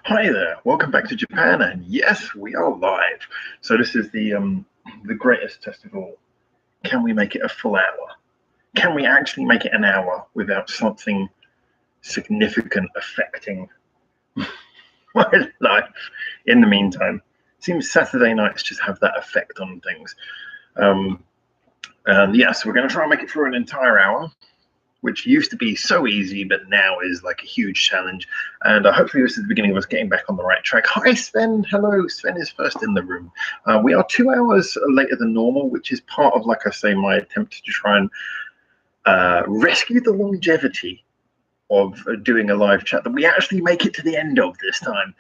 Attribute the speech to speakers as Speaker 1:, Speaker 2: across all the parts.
Speaker 1: Hi there, welcome back to Japan, and yes, we are live. So this is the greatest test of all. Can we make it a full hour? Can we actually make it an hour without something significant affecting my life in the meantime? Seems Saturday nights just have that effect on things. And yes, we're going to try and make it through an entire hour, which used to be so easy, but now is like a huge challenge. And hopefully this is the beginning of us getting back on the right track. Hi, Sven. Hello. Sven is first in the room. We are 2 hours later than normal, which is part of, like I say, my attempt to try and rescue the longevity of doing a live chat, that we actually make it to the end of this time.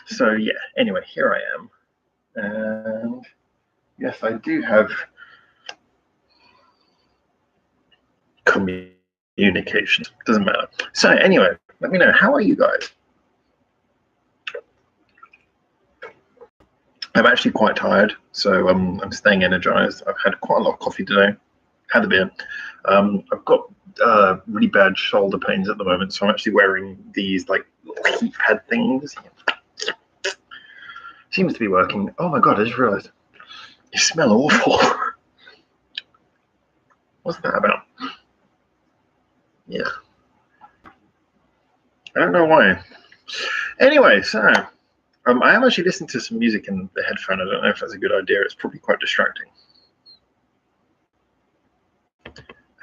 Speaker 1: So, yeah, anyway, here I am. And yes, I do have communications. Doesn't matter. So anyway, let me know, how are you guys? I'm actually quite tired, so I'm staying energized. I've had quite a lot of coffee today, had a beer. I've got really bad shoulder pains at the moment, so I'm actually wearing these like heat pad things. Seems to be working. Oh my god, I just realized you smell awful. What's that about? Yeah, I don't know why. Anyway, so I am actually listening to some music in the headphone. I don't know if that's a good idea. It's probably quite distracting. I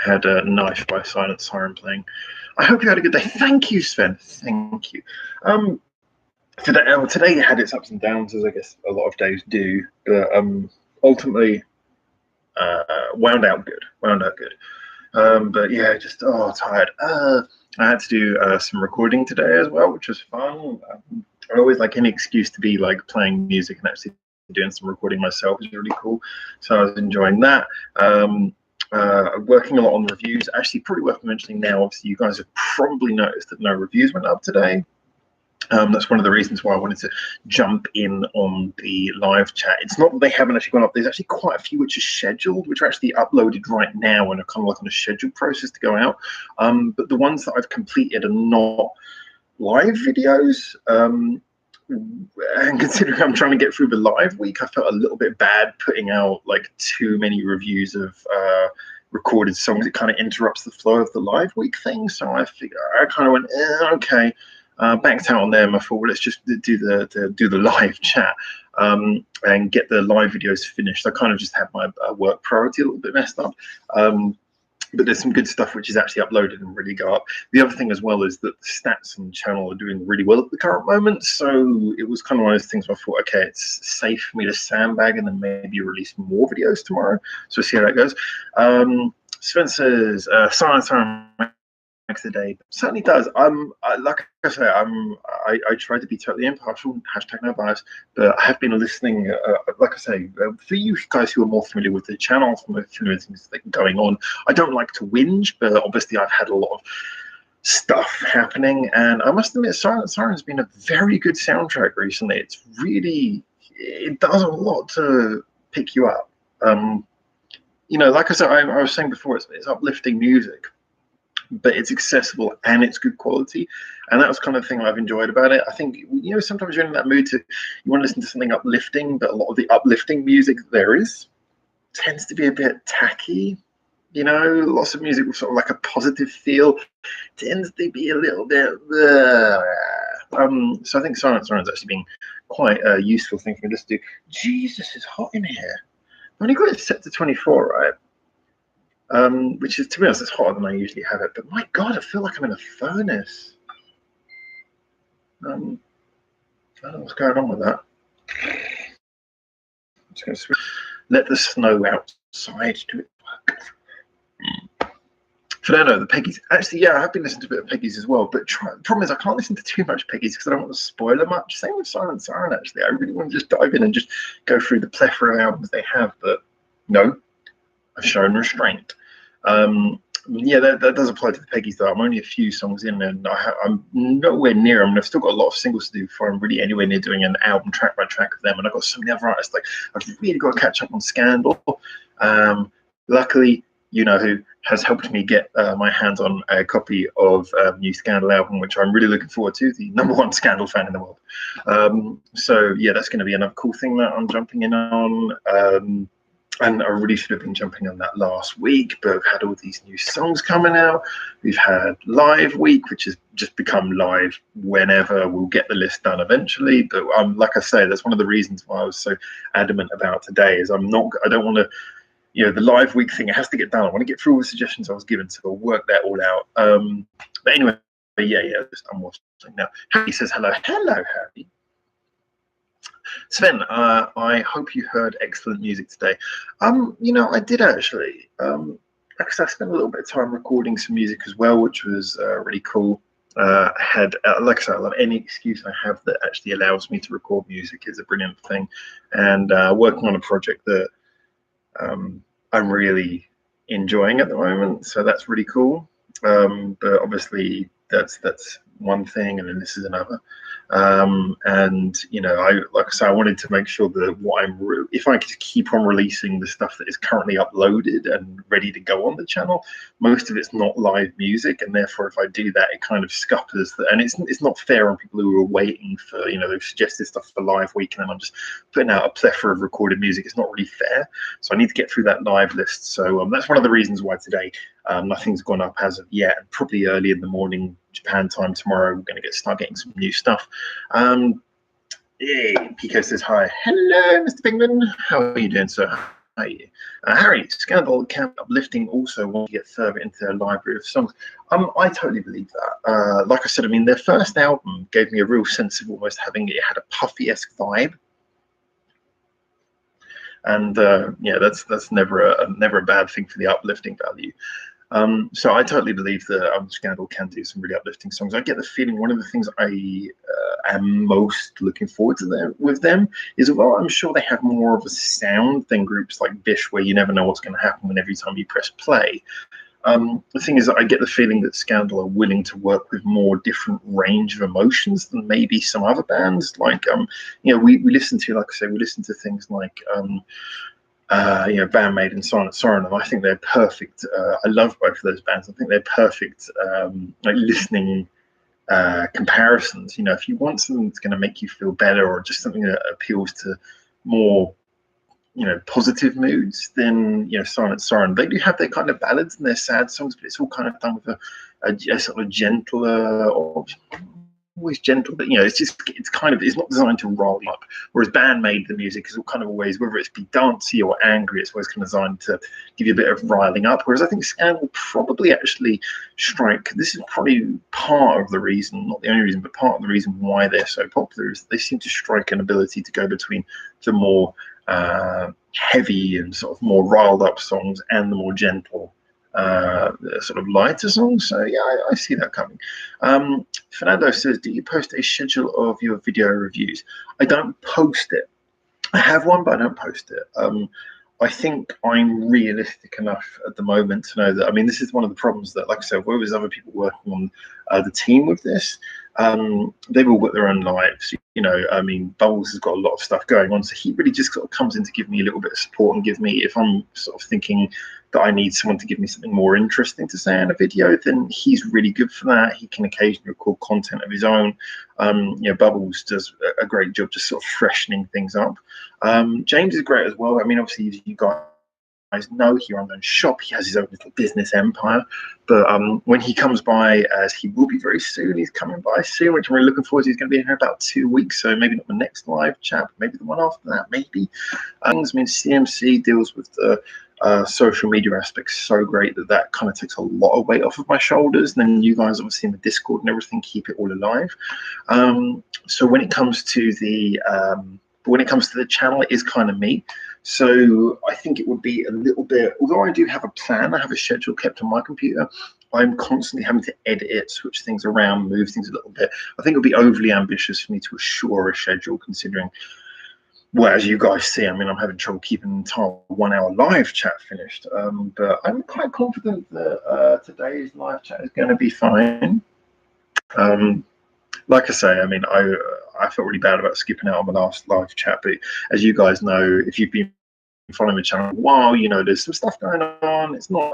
Speaker 1: had a Knife by Silent Siren playing. I hope you had a good day. Thank you, Sven. Thank you. Today had its ups and downs, as I guess a lot of days do, but ultimately wound out good. But yeah, just tired. I had to do some recording today as well, which was fun. I always like any excuse to be like playing music, and actually doing some recording myself is really cool. So I was enjoying that. Working a lot on reviews. Actually, probably worth mentioning now. Obviously, you guys have probably noticed that no reviews went up today. That's one of the reasons why I wanted to jump in on the live chat. It's not that they haven't actually gone up. There's actually quite a few which are scheduled, which are actually uploaded right now and are kind of like on a scheduled process to go out. But the ones that I've completed are not live videos. And considering I'm trying to get through the live week, I felt a little bit bad putting out like too many reviews of recorded songs. It kind of interrupts the flow of the live week thing. So I kind of went, okay. Backed out on them. I thought, well, let's just do the live chat and get the live videos finished. I kind of just had my work priority a little bit messed up. But there's some good stuff which is actually uploaded and really go up. The other thing as well is that the stats on the channel are doing really well at the current moment. So it was kind of one of those things where I thought, okay, it's safe for me to sandbag and then maybe release more videos tomorrow. So we'll see how that goes. Sven says, Silence makes the day. Certainly does. Like I say, I try to be totally impartial. Hashtag no bias. But I have been listening. Like I say, for you guys who are more familiar with the channel, more familiar with things that are going on, I don't like to whinge, but obviously I've had a lot of stuff happening, and I must admit, Silent Siren's been a very good soundtrack recently. It does a lot to pick you up. Like I said, I was saying before, it's uplifting music, but it's accessible and it's good quality, and that was kind of the thing I've enjoyed about it. I think sometimes you're in that mood you want to listen to something uplifting, but a lot of the uplifting music there is tends to be a bit tacky. Lots of music with sort of like a positive feel tends to be a little bit so I think Silent Siren's actually been quite a useful thing for me to do. Jesus, it's hot in here. I've only got it set to 24, right? Which is, to be honest, it's hotter than I usually have it. But my God, I feel like I'm in a furnace. I don't know what's going on with that. I'm just going to let the snow outside do its work. Fernando, the Peggies. Actually, yeah, I have been listening to a bit of Peggies as well. But the problem is I can't listen to too much Peggies because I don't want to spoil them much. Same with Silent Siren, actually. I really want to just dive in and just go through the plethora of albums they have. But no, I've shown restraint. Yeah, that does apply to the Peggies, though. I'm only a few songs in, and I'm nowhere near them. I've still got a lot of singles to do before I'm really anywhere near doing an album track by track of them. And I've got so many other artists. Like, I've really got to catch up on Scandal. Luckily, you know who, has helped me get my hands on a copy of new Scandal album, which I'm really looking forward to. The #1 Scandal fan in the world. So yeah, that's going to be another cool thing that I'm jumping in on. And I really should have been jumping on that last week, but we've had all these new songs coming out. We've had Live Week, which has just become live whenever. We'll get the list done eventually. But like I say, that's one of the reasons why I was so adamant about today. Is I don't want to, the Live Week thing. It has to get done. I want to get through all the suggestions I was given, so I'll work that all out. But anyway, yeah. I'm watching now. Harry says hello, Harry. Sven, I hope you heard excellent music today. I did actually. Because I spent a little bit of time recording some music as well, which was really cool. I had, like I said, I love any excuse I have that actually allows me to record music is a brilliant thing. And working on a project that I'm really enjoying at the moment, so that's really cool. But obviously, that's one thing, and then this is another. And like I say, I wanted to make sure that if I could keep on releasing the stuff that is currently uploaded and ready to go on the channel, most of it's not live music, and therefore if I do that, it kind of scuppers that, and it's not fair on people who are waiting for they've suggested stuff for Live Week, and then I'm just putting out a plethora of recorded music. It's not really fair, so I need to get through that live list. So that's one of the reasons why today nothing's gone up as of yet, and probably early in the morning Japan time tomorrow we're going to start getting some new stuff. Pico says hi. Hello, Mr. Penguin. How are you doing, sir? How are you? Harry, Scandal Camp Uplifting also want to get further into their library of songs. I totally believe that. Like I said, I mean, their first album gave me a real sense of almost having it had a Puffy-esque vibe. And that's never a bad thing for the uplifting value. So I totally believe that Scandal can do some really uplifting songs. I get the feeling one of the things I am most looking forward to with them is, well, I'm sure they have more of a sound than groups like Bish, where you never know what's going to happen when every time you press play. The thing is that I get the feeling that Scandal are willing to work with more different range of emotions than maybe some other bands. Like, we listen to, like I say, we listen to things like Bandmate and Silent Soren, and I think they're perfect. I love both of those bands. I think they're perfect listening comparisons. If you want something that's going to make you feel better, or just something that appeals to more positive moods, then Silent Soren, they do have their kind of ballads and their sad songs, but it's all kind of done with a sort of gentler, or always gentle, but it's not designed to rile you up. Whereas Bandmate, the music is all kind of always, whether it's be dancey or angry, it's always kind of designed to give you a bit of riling up. Whereas I think Scandal probably actually strike. This is probably part of the reason, not the only reason, but part of the reason why they're so popular is they seem to strike an ability to go between the more heavy and sort of more riled up songs and the more gentle sort of lighter songs. So yeah, I see that coming. Fernando says, do you post a schedule of your video reviews? I don't post it. I have one, but I don't post it. I think I'm realistic enough at the moment to know that, I mean, this is one of the problems that, like I said, where there's other people working on the team with this, they've all got their own lives. I mean, Bubbles has got a lot of stuff going on, so he really just sort of comes in to give me a little bit of support and give me, if I'm sort of thinking that I need someone to give me something more interesting to say in a video, then he's really good for that. He can occasionally record content of his own. Bubbles does a great job just sort of freshening things up. James is great as well. I mean, obviously, you guys know, he runs his own shop. He has his own little business empire. But when he comes by, as he will be very soon, he's coming by soon, which I'm really looking forward to. He's going to be in here about 2 weeks, so maybe not the next live chat, but maybe the one after that, maybe. I mean, CMC deals with the social media aspects so great that kind of takes a lot of weight off of my shoulders. And then you guys, obviously, in the Discord and everything, keep it all alive. So when it comes to the channel, it is kind of me. So I think it would be a little bit, although I do have a plan, I have a schedule kept on my computer, I'm constantly having to edit it, switch things around, move things a little bit. I think it would be overly ambitious for me to assure a schedule, considering, well, as you guys see, I mean, I'm having trouble keeping an entire 1 hour live chat finished. But I'm quite confident that today's live chat is going to be fine. Like I say, I mean, I felt really bad about skipping out on the last live chat, but as you guys know, if you've been following the channel, wow, you know, there's some stuff going on. It's not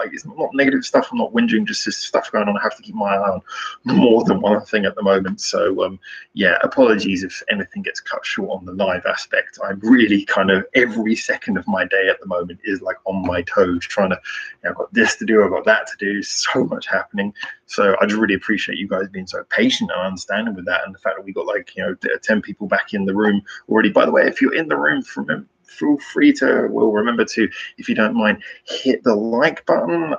Speaker 1: negative stuff. I'm not whinging, just this stuff going on. I have to keep my eye on more than one thing at the moment. So yeah, apologies if anything gets cut short on the live aspect. I'm really kind of every second of my day at the moment is like on my toes, trying to, you know, I've got this to do, I've got that to do, so much happening. So I just really appreciate you guys being so patient and understanding with that, and the fact that we got like, you know, 10 people back in the room already. By the way, if you're in the room, feel free to, well, remember to, if you don't mind, hit the like button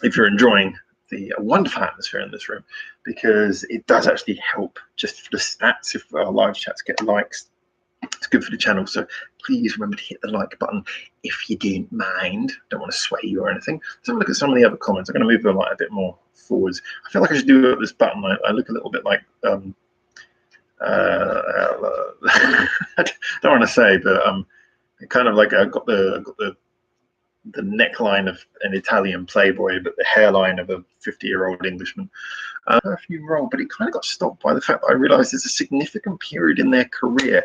Speaker 1: if you're enjoying the wonderful atmosphere in this room, because it does actually help just for the stats. If our live chats get likes, it's good for the channel. So please remember to hit the like button if you didn't mind. Don't want to sway you or anything. Let's have a look at some of the other comments. I'm going to move the light a bit more forwards. I feel like I should do this button. I look a little bit like I don't want to say, but kind of like I've got the neckline of an Italian playboy, but the hairline of a 50-year-old Englishman. Perfume roll, but it kind of got stopped by the fact that I realized there's a significant period in their career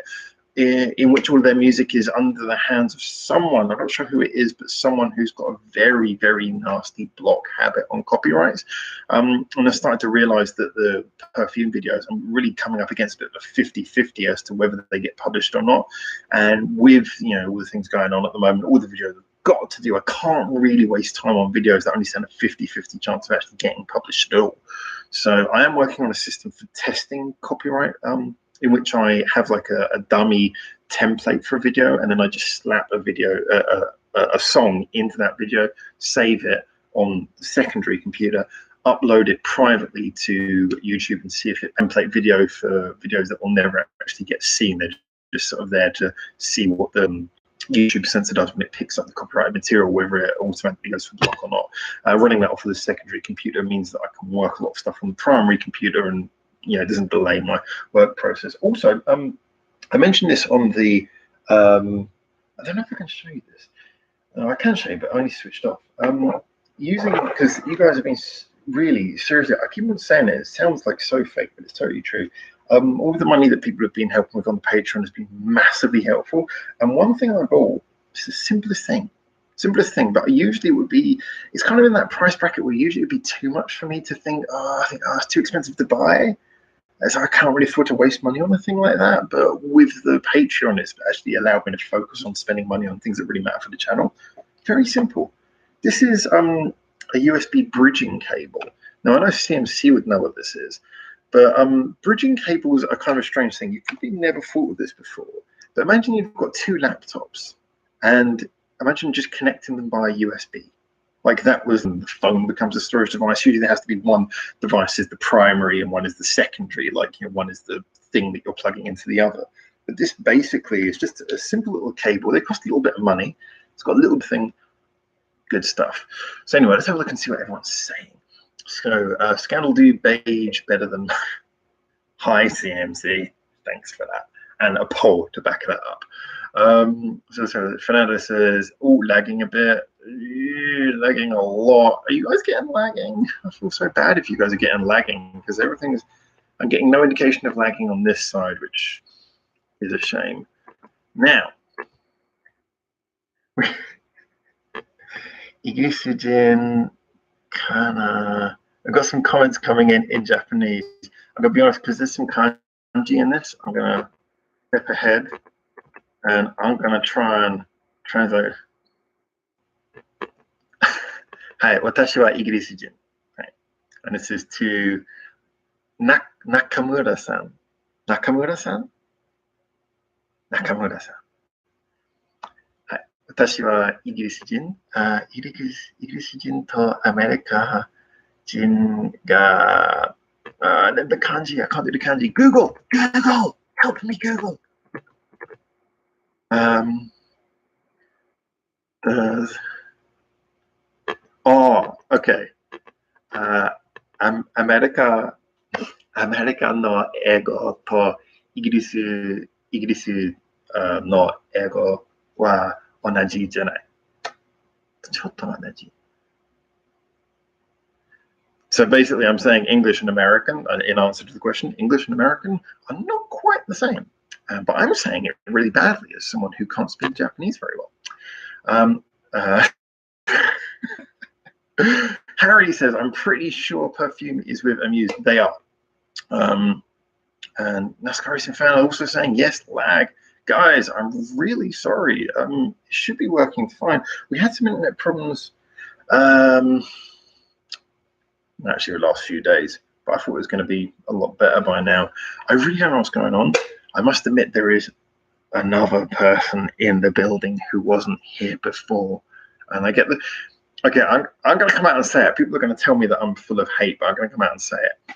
Speaker 1: in which all of their music is under the hands of someone, I'm not sure who it is, but someone who's got a very, very nasty block habit on copyrights. And I started to realize that the perfume videos, I'm really coming up against a bit of a 50-50 as to whether they get published or not. And with, you know, all the things going on at the moment, all the videos I've got to do, I can't really waste time on videos that only stand a 50-50 chance of actually getting published at all. So I am working on a system for testing copyright, in which I have like a dummy template for a video, and then I just slap a song into that video, save it on the secondary computer, upload it privately to YouTube, and see if it template video for videos that will never actually get seen. They're just sort of there to see what the YouTube sensor does when it picks up the copyrighted material, whether it automatically goes for block or not. Running that off of the secondary computer means that I can work a lot of stuff on the primary computer, and you know, it doesn't delay my work process. Also, I mentioned this on the, I don't know if I can show you this. I can show you, but I only switched off. Using, because you guys have been really, seriously, I keep on saying it sounds like so fake, but it's totally true. All the money that people have been helping with on the Patreon has been massively helpful. And one thing I bought, it's the simplest thing, but usually it would be, it's kind of in that price bracket where usually it would be too much for me to think, it's too expensive to buy. So I can't really afford to waste money on a thing like that. But with the Patreon, it's actually allowed me to focus on spending money on things that really matter for the channel. Very simple. This is a USB bridging cable. Now, I know CMC would know what this is, but bridging cables are kind of a strange thing. You probably never thought of this before. But imagine you've got two laptops, and imagine just connecting them by USB. Like that was, the phone becomes a storage device. Usually there has to be one device is the primary and one is the secondary. Like, you know, one is the thing that you're plugging into the other. But this basically is just a simple little cable. They cost a little bit of money. It's got a little thing, good stuff. So anyway, let's have a look and see what everyone's saying. So Scandal do beige better than hi CMC. Thanks for that. And a poll to back that up. So Fernando says, oh, lagging a bit. Lagging a lot. Are you guys getting lagging? I feel so bad if you guys are getting lagging, because everything is, I'm getting no indication of lagging on this side, which is a shame. Now, Igisujin Kana. I've got some comments coming in Japanese. I'm gonna be honest, because there's some kanji in this. I'm gonna step ahead and I'm gonna try and translate. Hi, watashi wa Igirisu jin. Right. And this is to Nakamura-san. Nakamura-san? Nakamura-san. Hi. Watashi wa Igirisu jin. Igirisu jin to America jin ga. The kanji, I can't do the kanji. Google! Help me, Google! Okay. アメリカの英語とイギリスの英語は同じじゃない。ちょっと同じ。So basically, I'm saying English and American, in answer to the question, English and American are not quite the same. But I'm saying it really badly as someone who can't speak Japanese very well. Um, uh, Harry says, I'm pretty sure Perfume is with Amuse. They are. And NASCAR Racing Fan also saying, yes, lag. Guys, I'm really sorry. It should be working fine. We had some internet problems actually the last few days, but I thought it was going to be a lot better by now. I really don't know what's going on. I must admit there is another person in the building who wasn't here before. And I get the... Okay, I'm going to come out and say it. People are going to tell me that I'm full of hate, but I'm going to come out and say it.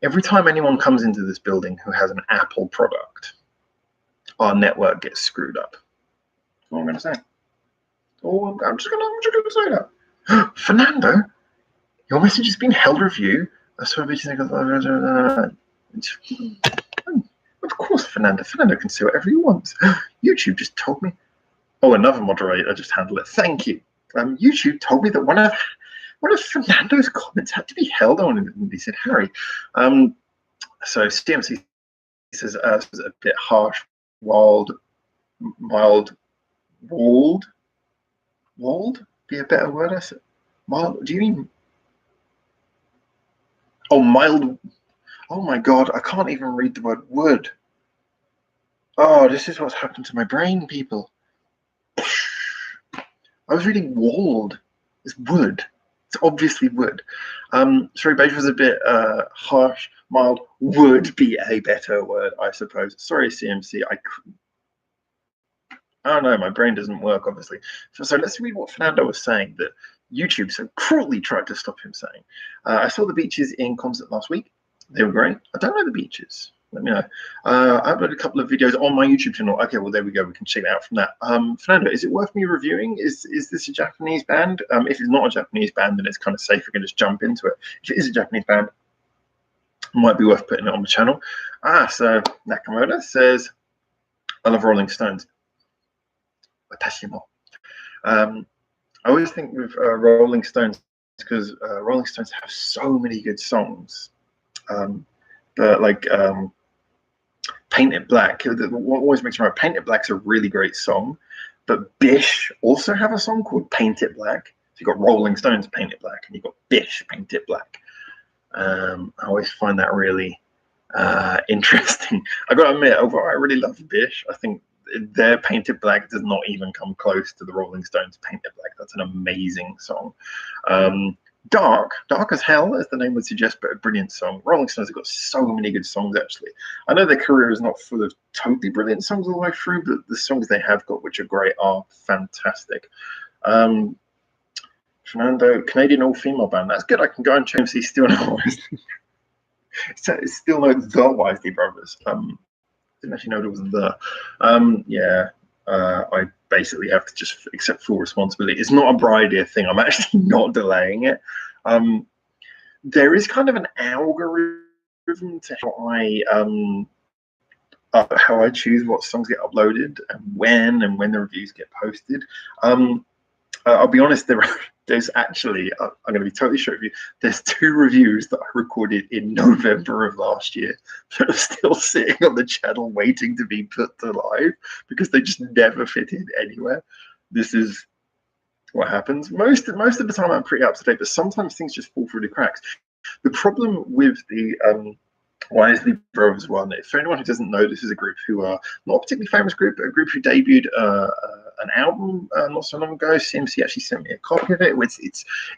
Speaker 1: Every time anyone comes into this building who has an Apple product, our network gets screwed up. That's what I'm going to say. Oh, I'm just going to say that. Fernando, your message has been held review. Of course, Fernando. Fernando can say whatever he wants. YouTube just told me. Oh, another moderator just handled it. Thank you. YouTube told me that one of Fernando's comments had to be held on, and he said, Harry. So CMC says a bit harsh, mild, walled be a better word. I said mild. Do you mean? Oh, mild. Oh my God, I can't even read the word wood. Oh, this is what's happened to my brain, people. I was reading walled. It's wood. It's obviously wood. Sorry, beige was a bit harsh. Mild would be a better word, I suppose. Sorry, CMC. I don't know. My brain doesn't work, obviously. So let's read what Fernando was saying that YouTube so cruelly tried to stop him saying. I saw the Beaches in concert last week. They were great. I don't know the Beaches. Let me know. I uploaded a couple of videos on my YouTube channel. Okay, well, there we go. We can check it out from that. Fernando, is it worth me reviewing? Is this a Japanese band? If it's not a Japanese band, then it's kind of safe. We can just jump into it. If it is a Japanese band, it might be worth putting it on the channel. So Nakamura says, I love Rolling Stones. I always think with Rolling Stones, because Rolling Stones have so many good songs. But like Paint It Black, what always makes me right, Paint It Black's a really great song, but Bish also have a song called Paint It Black. So you've got Rolling Stones Paint It Black, and you've got Bish Paint It Black. I always find that really interesting. I got to admit, overall, I really love Bish. I think their Paint It Black does not even come close to the Rolling Stones Paint It Black. That's an amazing song. Dark as Hell, as the name would suggest, but a brilliant song. Rolling Stones have got so many good songs, actually. I know their career is not full of totally brilliant songs all the way through, but the songs they have got, which are great, are fantastic. Fernando, Canadian all-female band. That's good. I can go and change these still now. It's still no The Wisely Brothers. Didn't actually know there was the. I basically have to just accept full responsibility. It's not a Brideer thing. I'm actually not delaying it. There is kind of an algorithm to how I choose what songs get uploaded and when the reviews get posted. I'll be honest, there's actually, I'm going to be totally straight with you, there's 2 reviews that I recorded in November of last year that are still sitting on the channel waiting to be put to live because they just never fitted anywhere. This is what happens. Most of the time I'm pretty up to date, but sometimes things just fall through the cracks. The problem with the Wisely Brothers one, for anyone who doesn't know, this is a group who are not a particularly famous group, but a group who debuted an album not so long ago. CMC actually sent me a copy of it.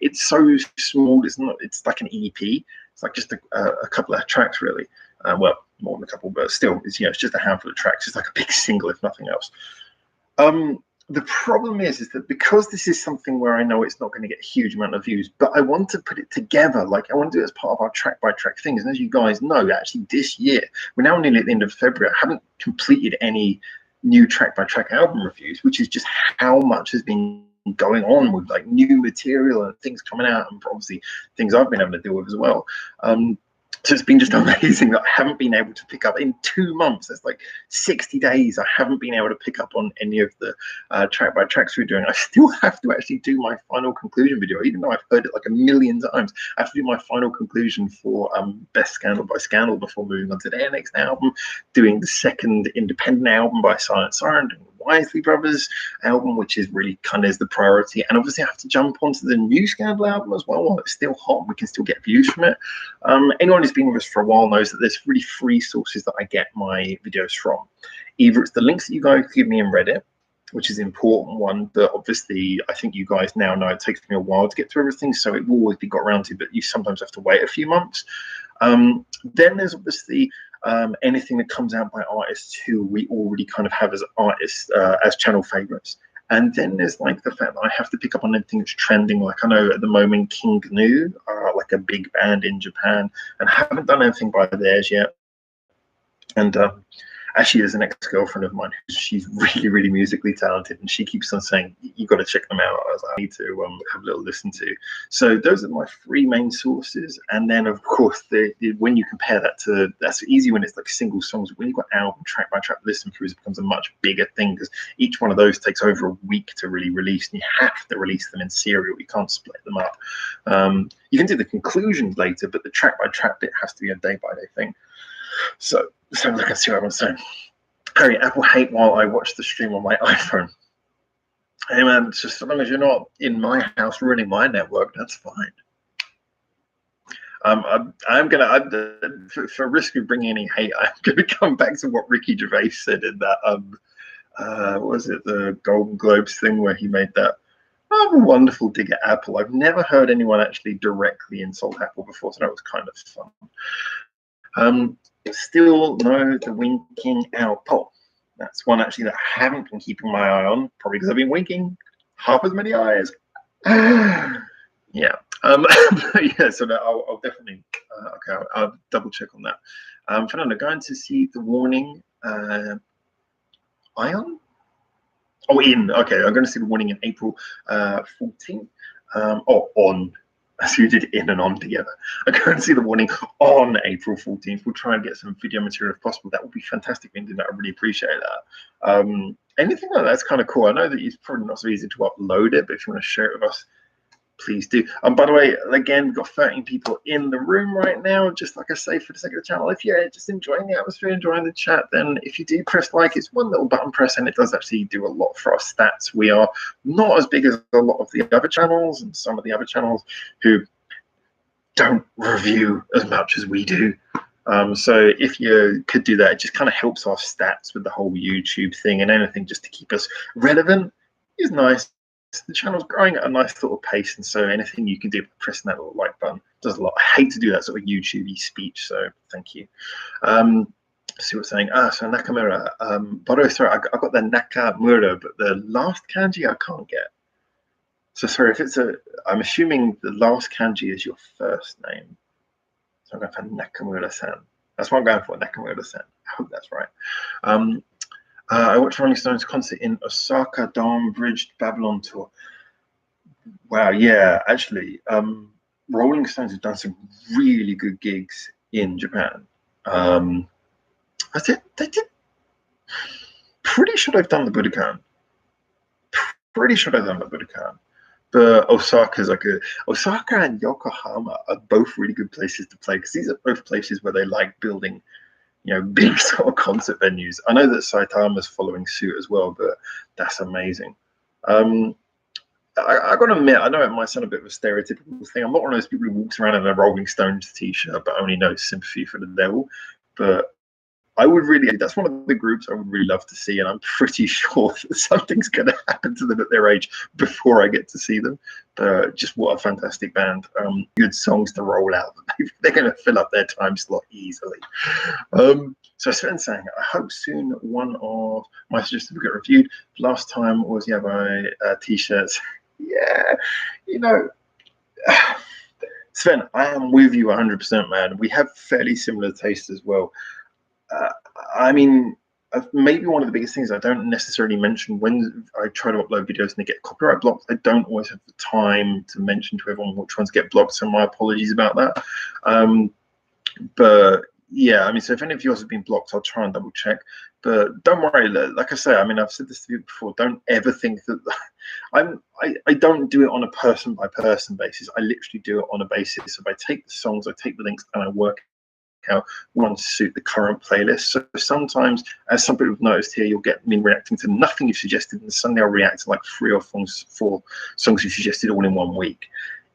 Speaker 1: It's so small. It's like an EP. It's like just a couple of tracks, really. Well, more than a couple, but still, it's just a handful of tracks. It's like a big single, if nothing else. The problem is that because this is something where I know it's not going to get a huge amount of views, but I want to put it together. Like, I want to do it as part of our track-by-track things. And as you guys know, actually this year, we're now nearly at the end of February. I haven't completed any new track-by-track album reviews, which is just how much has been going on with like new material and things coming out, and obviously things I've been able to deal with as well. So it's been just amazing that I haven't been able to pick up in 2 months. That's like 60 days. I haven't been able to pick up on any of the track by tracks we're doing. I still have to actually do my final conclusion video, even though I've heard it like a million times. I have to do my final conclusion for Best Scandal by Scandal before moving on to their next album, doing the second independent album by Silent Siren, doing Wisely Brothers album, which is really kind of is the priority. And obviously I have to jump onto the new Scandal album as well while it's still hot. We can still get views from it. Anyone who's been with us for a while knows that there's really three sources that I get my videos from. Either it's the links that you guys give me in Reddit, which is an important one, but obviously I think you guys now know it takes me a while to get through everything, so it will always be got around to, but you sometimes have to wait a few months. Then there's obviously anything that comes out by artists who we already kind of have as artists, as channel favorites. And then there's like the fact that I have to pick up on anything that's trending. Like I know at the moment King Gnu are like a big band in Japan, and haven't done anything by theirs yet. And actually, there's an ex-girlfriend of mine she's really, really musically talented, and she keeps on saying, you got to check them out. I was like, I need to have a little listen to. So those are my three main sources. And then, of course, when you compare that to, that's easy when it's like single songs. When you've got album track by track listen throughs, it becomes a much bigger thing because each one of those takes over a week to really release, and you have to release them in serial. You can't split them up. You can do the conclusions later, but the track by track bit has to be a day by day thing. So sounds like I see what I'm saying. Harry, Apple hate while I watch the stream on my iPhone. Hey man, just as long as you're not in my house ruining my network, that's fine. I'm gonna, for risk of bringing any hate, I'm gonna come back to what Ricky Gervais said in that what was it, the Golden Globes thing where he made that rather wonderful dig at Apple. I've never heard anyone actually directly insult Apple before, so that was kind of fun. Still no the winking out poll. That's one actually that I haven't been keeping my eye on, probably because I've been winking half as many eyes. Yeah. Yeah, so I'll definitely okay, I'll double check on that. Fernando, going to see The Warning Ion? Oh, okay, I'm going to see The Warning in April 14th. On. So you did in and on together. I'm going to see The Warning on April 14th. We'll try and get some video material if possible. That would be fantastic. I really appreciate that. Anything like that's kind of cool. I know that it's probably not so easy to upload it, but if you want to share it with us, please do. By the way, again, we've got 13 people in the room right now. Just like I say, for the sake of the channel, if you're just enjoying the atmosphere, enjoying the chat, then if you do press like, it's one little button press, and it does actually do a lot for our stats. We are not as big as a lot of the other channels and some of the other channels who don't review as much as we do. So if you could do that, it just kind of helps our stats with the whole YouTube thing, and anything just to keep us relevant is nice. The channel's growing at a nice little pace, and so anything you can do by pressing that little like button does a lot. I hate to do that sort of YouTube-y speech, so thank you. See what's saying. So Nakamura. By the way, sorry, I got the Nakamura, but the last kanji I can't get. So sorry if it's I'm assuming the last kanji is your first name. So I'm going for Nakamura-san. That's what I'm going for, Nakamura-san. I hope that's right. I watched Rolling Stones concert in Osaka Dome Bridge Babylon tour. Wow, yeah, actually, Rolling Stones have done some really good gigs in Japan. They did. Pretty sure they've done the Budokan. But Osaka's Osaka and Yokohama are both really good places to play because these are both places where they like building, big sort of concert venues. I know that Saitama's following suit as well, but that's amazing. I got to admit, I know it might sound a bit of a stereotypical thing. I'm not one of those people who walks around in a Rolling Stones t-shirt but only knows Sympathy for the Devil. But that's one of the groups I would really love to see, and I'm pretty sure that something's going to happen to them at their age before I get to see them. Just what a fantastic band. Good songs to roll out. They're going to fill up their time slot easily. So Sven's saying, I hope soon one of my suggestions will get reviewed. Last time was by t-shirts. Yeah, Sven, I am with you 100%, man. We have fairly similar tastes as well. I mean, maybe one of the biggest things I don't necessarily mention when I try to upload videos and they get copyright blocked. I don't always have the time to mention to everyone which ones get blocked, so my apologies about that. But yeah, I mean, so if any of yours have been blocked, I'll try and double check. But don't worry, like I say, I mean, I've said this to you before. Don't ever think that I don't do it on a person by person basis. I literally do it on a basis of I take the songs, I take the links, and I work out one to suit the current playlist. So sometimes, as some people have noticed here, you'll get me reacting to nothing you've suggested, and suddenly I'll react to like 3 or 4 songs you suggested all in 1 week.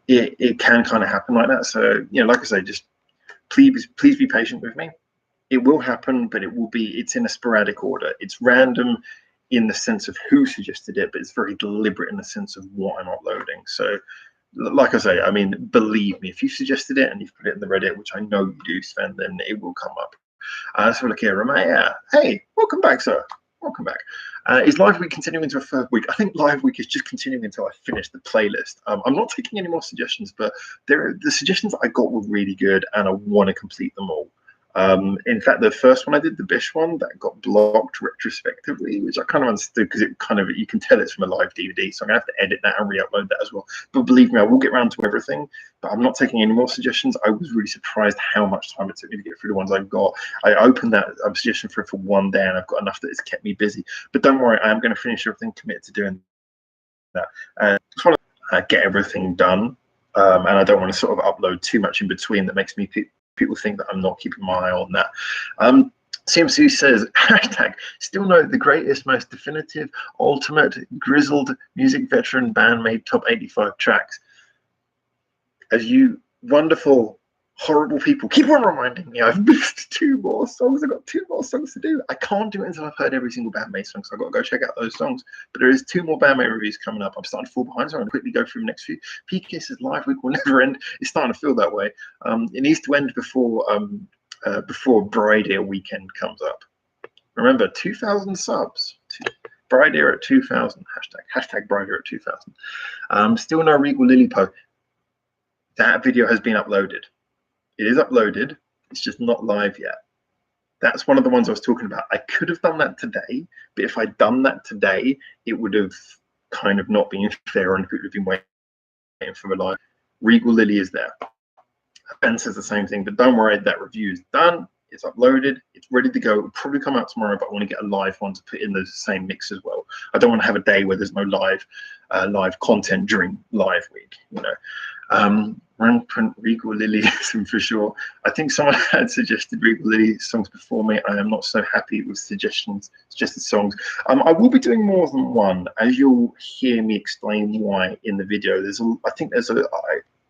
Speaker 1: It can kind of happen like that. So, you know, like I say, just please be patient with me. It will happen, but it's in a sporadic order. It's random in the sense of who suggested it, but it's very deliberate in the sense of what I'm uploading. So, like I say, I mean, believe me, if you suggested it and you've put it in the Reddit, which I know you do, Sven, then it will come up. So look here, Ramaya. Hey, welcome back, sir. Welcome back. Is Live Week continuing into a 3rd week? I think Live Week is just continuing until I finish the playlist. I'm not taking any more suggestions, but the suggestions I got were really good, and I want to complete them all. In fact, the first one I did, the Bish one, that got blocked retrospectively, which I kind of understood because you can tell it's from a live DVD, so I'm gonna have to edit that and re-upload that as well. But believe me, I will get around to everything, but I'm not taking any more suggestions. I was really surprised how much time it took me to get through the ones I've got. I opened that suggestion for 1 day, and I've got enough that it's kept me busy. But don't worry, I am going to finish everything, committed to doing that. And just want to get everything done, and I don't want to sort of upload too much in between that makes me people think that I'm not keeping my eye on that. CMC says, hashtag, still know the greatest, most definitive, ultimate, grizzled music veteran band made top 85 tracks. As you wonderful, horrible people keep on reminding me, I've missed 2 more songs. I've got 2 more songs to do. I can't do it until I've heard every single Bandmate song, so I've got to go check out those songs. But there is 2 more Bandmate reviews coming up. I'm starting to fall behind, so I'm going to quickly go through the next few. PK says Live Week will never end. It's starting to feel that way. It needs to end before Bride Air weekend comes up. Remember, 2,000 subs. Bride Air at 2,000. Hashtag Bride Air at 2,000. Still no Regal Lilipo. That video has been uploaded. It is uploaded. It's just not live yet. That's one of the ones I was talking about. I could have done that today, but if I'd done that today, it would have kind of not been fair, and people would have been waiting for a live. Regal Lily is there. Ben says the same thing, but don't worry, that review is done. It's uploaded. It's ready to go. It'll probably come out tomorrow, but I want to get a live one to put in the same mix as well. I don't want to have a day where there's no live content during Live Week, you know. Rampant Regal Lily for sure. I think someone had suggested Regal Lily songs before me. I am not so happy with suggested songs. I will be doing more than one, as you'll hear me explain why in the video.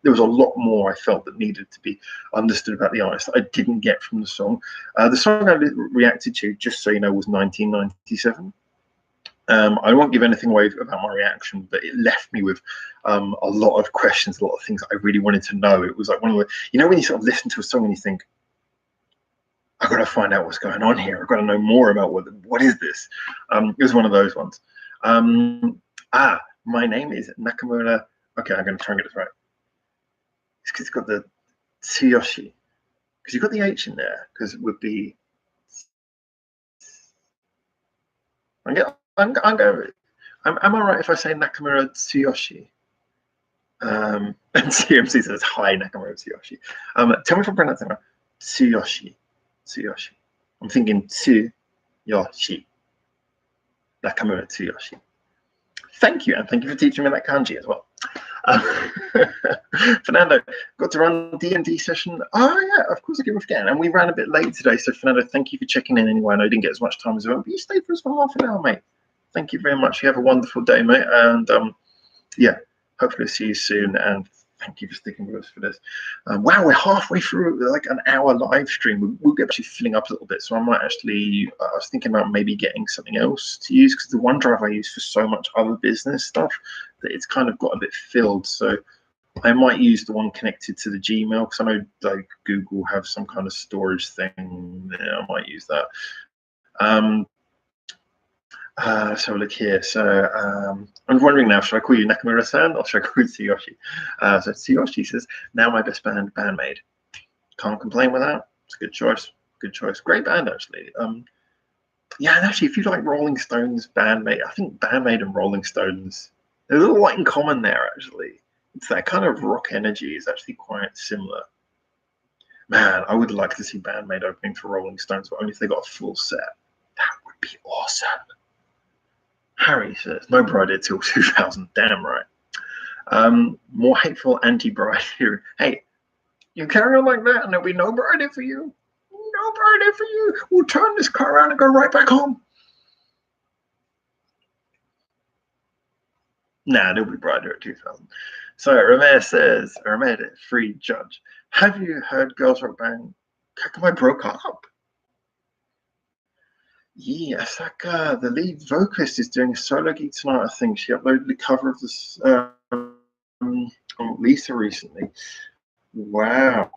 Speaker 1: There was a lot more I felt that needed to be understood about the artist that I didn't get from the song. The song I reacted to, just so you know, was 1997. I won't give anything away about my reaction, but it left me with a lot of questions, a lot of things I really wanted to know. It was like one of the, you know, when you sort of listen to a song and you think, I've got to find out what's going on here. I've got to know more about what is this? It was one of those ones. My name is Nakamura. Okay, I'm going to try and get this right. It's because it's got the Tsuyoshi. Because you've got the H in there, because it would be. Am I right if I say Nakamura Tsuyoshi? And CMC says, hi, Nakamura Tsuyoshi. Tell me if I'm pronouncing it. Tsuyoshi. I'm thinking Tsuyoshi. Nakamura Tsuyoshi. Thank you, and thank you for teaching me that kanji as well. Fernando, got to run D&D session. Oh yeah, of course I keep forgetting. And we ran a bit late today, so Fernando, thank you for checking in anyway. I know I didn't get as much time as well, but you stayed for us for half an hour, mate. Thank you very much. You have a wonderful day, mate. And yeah, hopefully I'll see you soon. And thank you for sticking with us for this. Wow, we're halfway through like an hour live stream. We'll get actually filling up a little bit. So I might actually, I was thinking about maybe getting something else to use, because the OneDrive I use for so much other business stuff that it's kind of got a bit filled. So I might use the one connected to the Gmail, because I know like Google have some kind of storage thing. Yeah, I might use that. So look here. So I'm wondering now, should I call you Nakamura-san or should I call you Tsuyoshi? So Tsuyoshi says, now my best Bandmate. Can't complain with that. It's a good choice. Good choice. Great band, actually. Yeah, and actually, if you like Rolling Stones, Bandmate, I think Bandmate and Rolling Stones, there's a little lot in common there, actually. It's that kind of rock energy is actually quite similar. Man, I would like to see Bandmate opening for Rolling Stones, but only if they got a full set. That would be awesome. Harry says, no Bride Air till 2000. Damn right. More hateful anti-Bride here. Hey, you carry on like that and there'll be no Bride Air for you. I'll burn it for you. We'll turn this car around and go right back home. Nah, nobody brought her at 2000. So Ramirez, free judge. Have you heard Girls Rock Band Kakamai broke up? Yeah, Asaka, the lead vocalist, is doing a solo gig tonight, I think. She uploaded the cover of this on Lisa recently. Wow.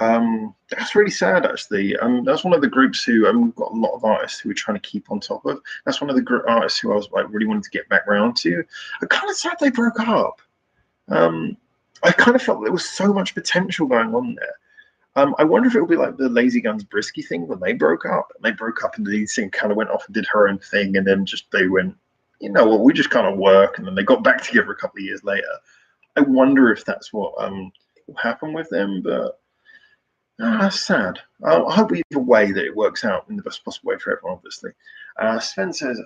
Speaker 1: That's really sad, actually. That's one of the groups who got a lot of artists who we're trying to keep on top of. That's one of the artists who I was like really wanting to get back round to. I'm kind of sad they broke up. I kind of felt there was so much potential going on there. I wonder if it will be like the Lazy Guns Brisky thing when they broke up. And they broke up, and the lead singer kind of went off and did her own thing, and then just they went, you know what, we just kind of work, and then they got back together a couple of years later. I wonder if that's what will happen with them, but that's sad. I hope either way that it works out in the best possible way for everyone, obviously. Sven says,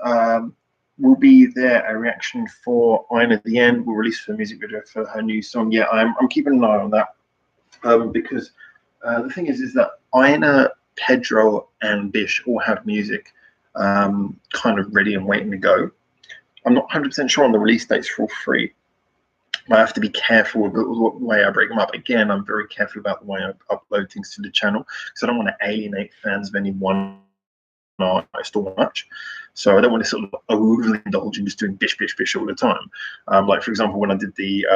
Speaker 1: will be there a reaction for Aina at the end? We'll release the music video for her new song. Yeah, I'm keeping an eye on that because the thing is that Aina, Pedro, and Bish all have music kind of ready and waiting to go. I'm not 100% sure on the release dates for all three. I have to be careful with the way I break them up. Again, I'm very careful about the way I upload things to the channel because I don't want to alienate fans of any one artist or much. So I don't want to sort of overly indulge in just doing bish all the time. Like, for example, when I did the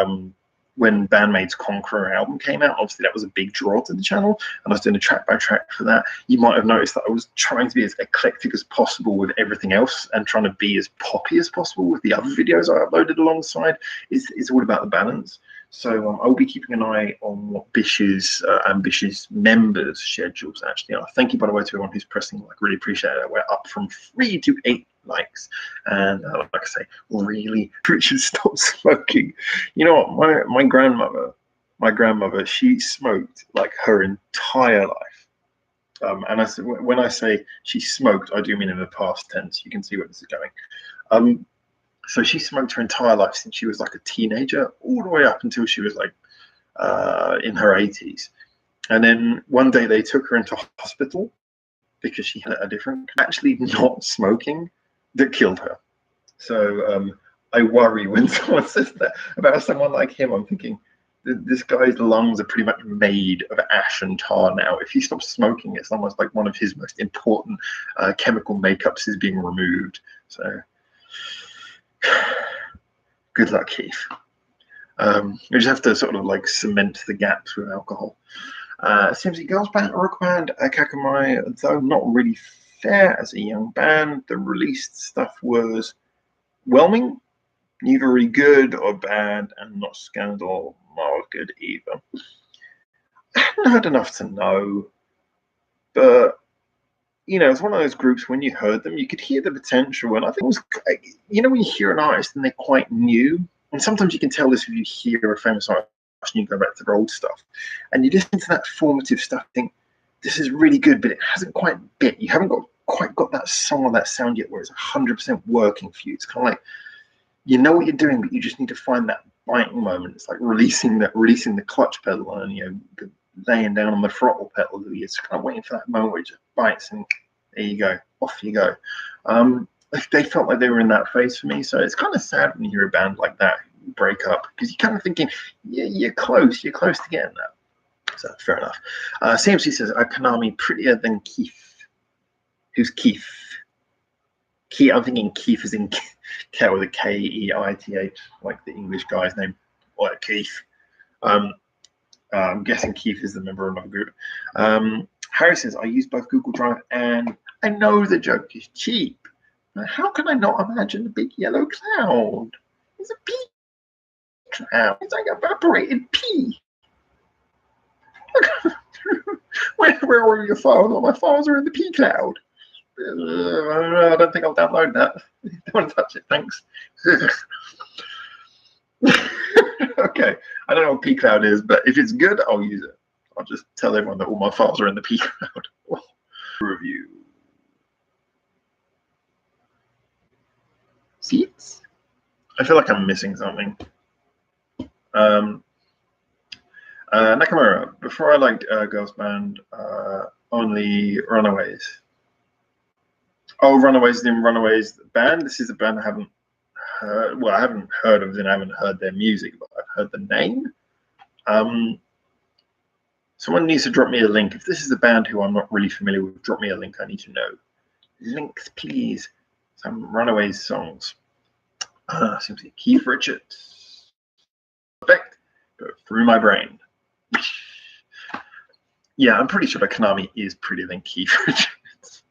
Speaker 1: when Bandmaid's Conqueror album came out, obviously that was a big draw to the channel, and I was doing a track by track for that. You might have noticed that I was trying to be as eclectic as possible with everything else and trying to be as poppy as possible with the other videos I uploaded alongside. It's all about the balance. So I'll be keeping an eye on what Bish's and Bish's members' schedules actually are. Thank you, by the way, to everyone who's pressing like. Really appreciate it. We're up from 3 to 8 likes, and like I say, really, Richard, stop smoking. You know what? My grandmother, she smoked like her entire life. And when I say she smoked, I do mean in the past tense. You can see where this is going. So she smoked her entire life since she was like a teenager, all the way up until she was like in her 80s. And then one day they took her into hospital because she had a different, actually not smoking, that killed her. So I worry when someone says that about someone like him. I'm thinking, this guy's lungs are pretty much made of ash and tar now. If he stops smoking, it's almost like one of his most important chemical makeups is being removed. So good luck, Keith. We just have to sort of like cement the gaps with alcohol. Seems like Girls Band, Rock Band, Kakamai, though not really fair as a young band. The released stuff was whelming, neither really good or bad, and not scandal or good either. I hadn't heard enough to know, but you know, it's one of those groups when you heard them, you could hear the potential. And I think it was, you know, when you hear an artist and they're quite new, and sometimes you can tell this if you hear a famous artist and you go back to their old stuff, and you listen to that formative stuff, think this is really good, but it hasn't quite bit. You haven't quite got that song or that sound yet where it's 100% working for you. It's kind of like you know what you're doing, but you just need to find that biting moment. It's like releasing the clutch pedal and laying down on the throttle pedal. You're just kind of waiting for that moment where it just bites and there you go, off you go. They felt like they were in that phase for me, so it's kind of sad when you hear a band like that break up because you're kind of thinking, yeah, you're close to getting that. So fair enough. CMC says, Konami prettier than Keith. Who's Keith? Keith, I'm thinking Keith is in K with a Keith, like the English guy's name, like Keith. I'm guessing Keith is the member of another group. Harry says, I use both Google Drive and I know the joke is cheap. But how can I not imagine a big yellow cloud? It's a pea cloud. It's like evaporated pea. Where are your files? All my files are in the pea cloud. I don't think I'll download that. Don't want to touch it, thanks. Okay, I don't know what pCloud is, but if it's good, I'll use it. I'll just tell everyone that all my files are in the pCloud. Review. Seats? I feel like I'm missing something. Nakamura, before I liked Girls Band, only Runaways. Oh, Runaways, then Runaways band. This is a band I haven't heard. Well, I haven't heard of them. I haven't heard their music, but I've heard the name. Someone needs to drop me a link. If this is a band who I'm not really familiar with, drop me a link. I need to know. Links, please. Some Runaways songs. Seems like Keith Richards. Perfect. Go through my brain. Yeah, I'm pretty sure that Konami is prettier than Keith Richards.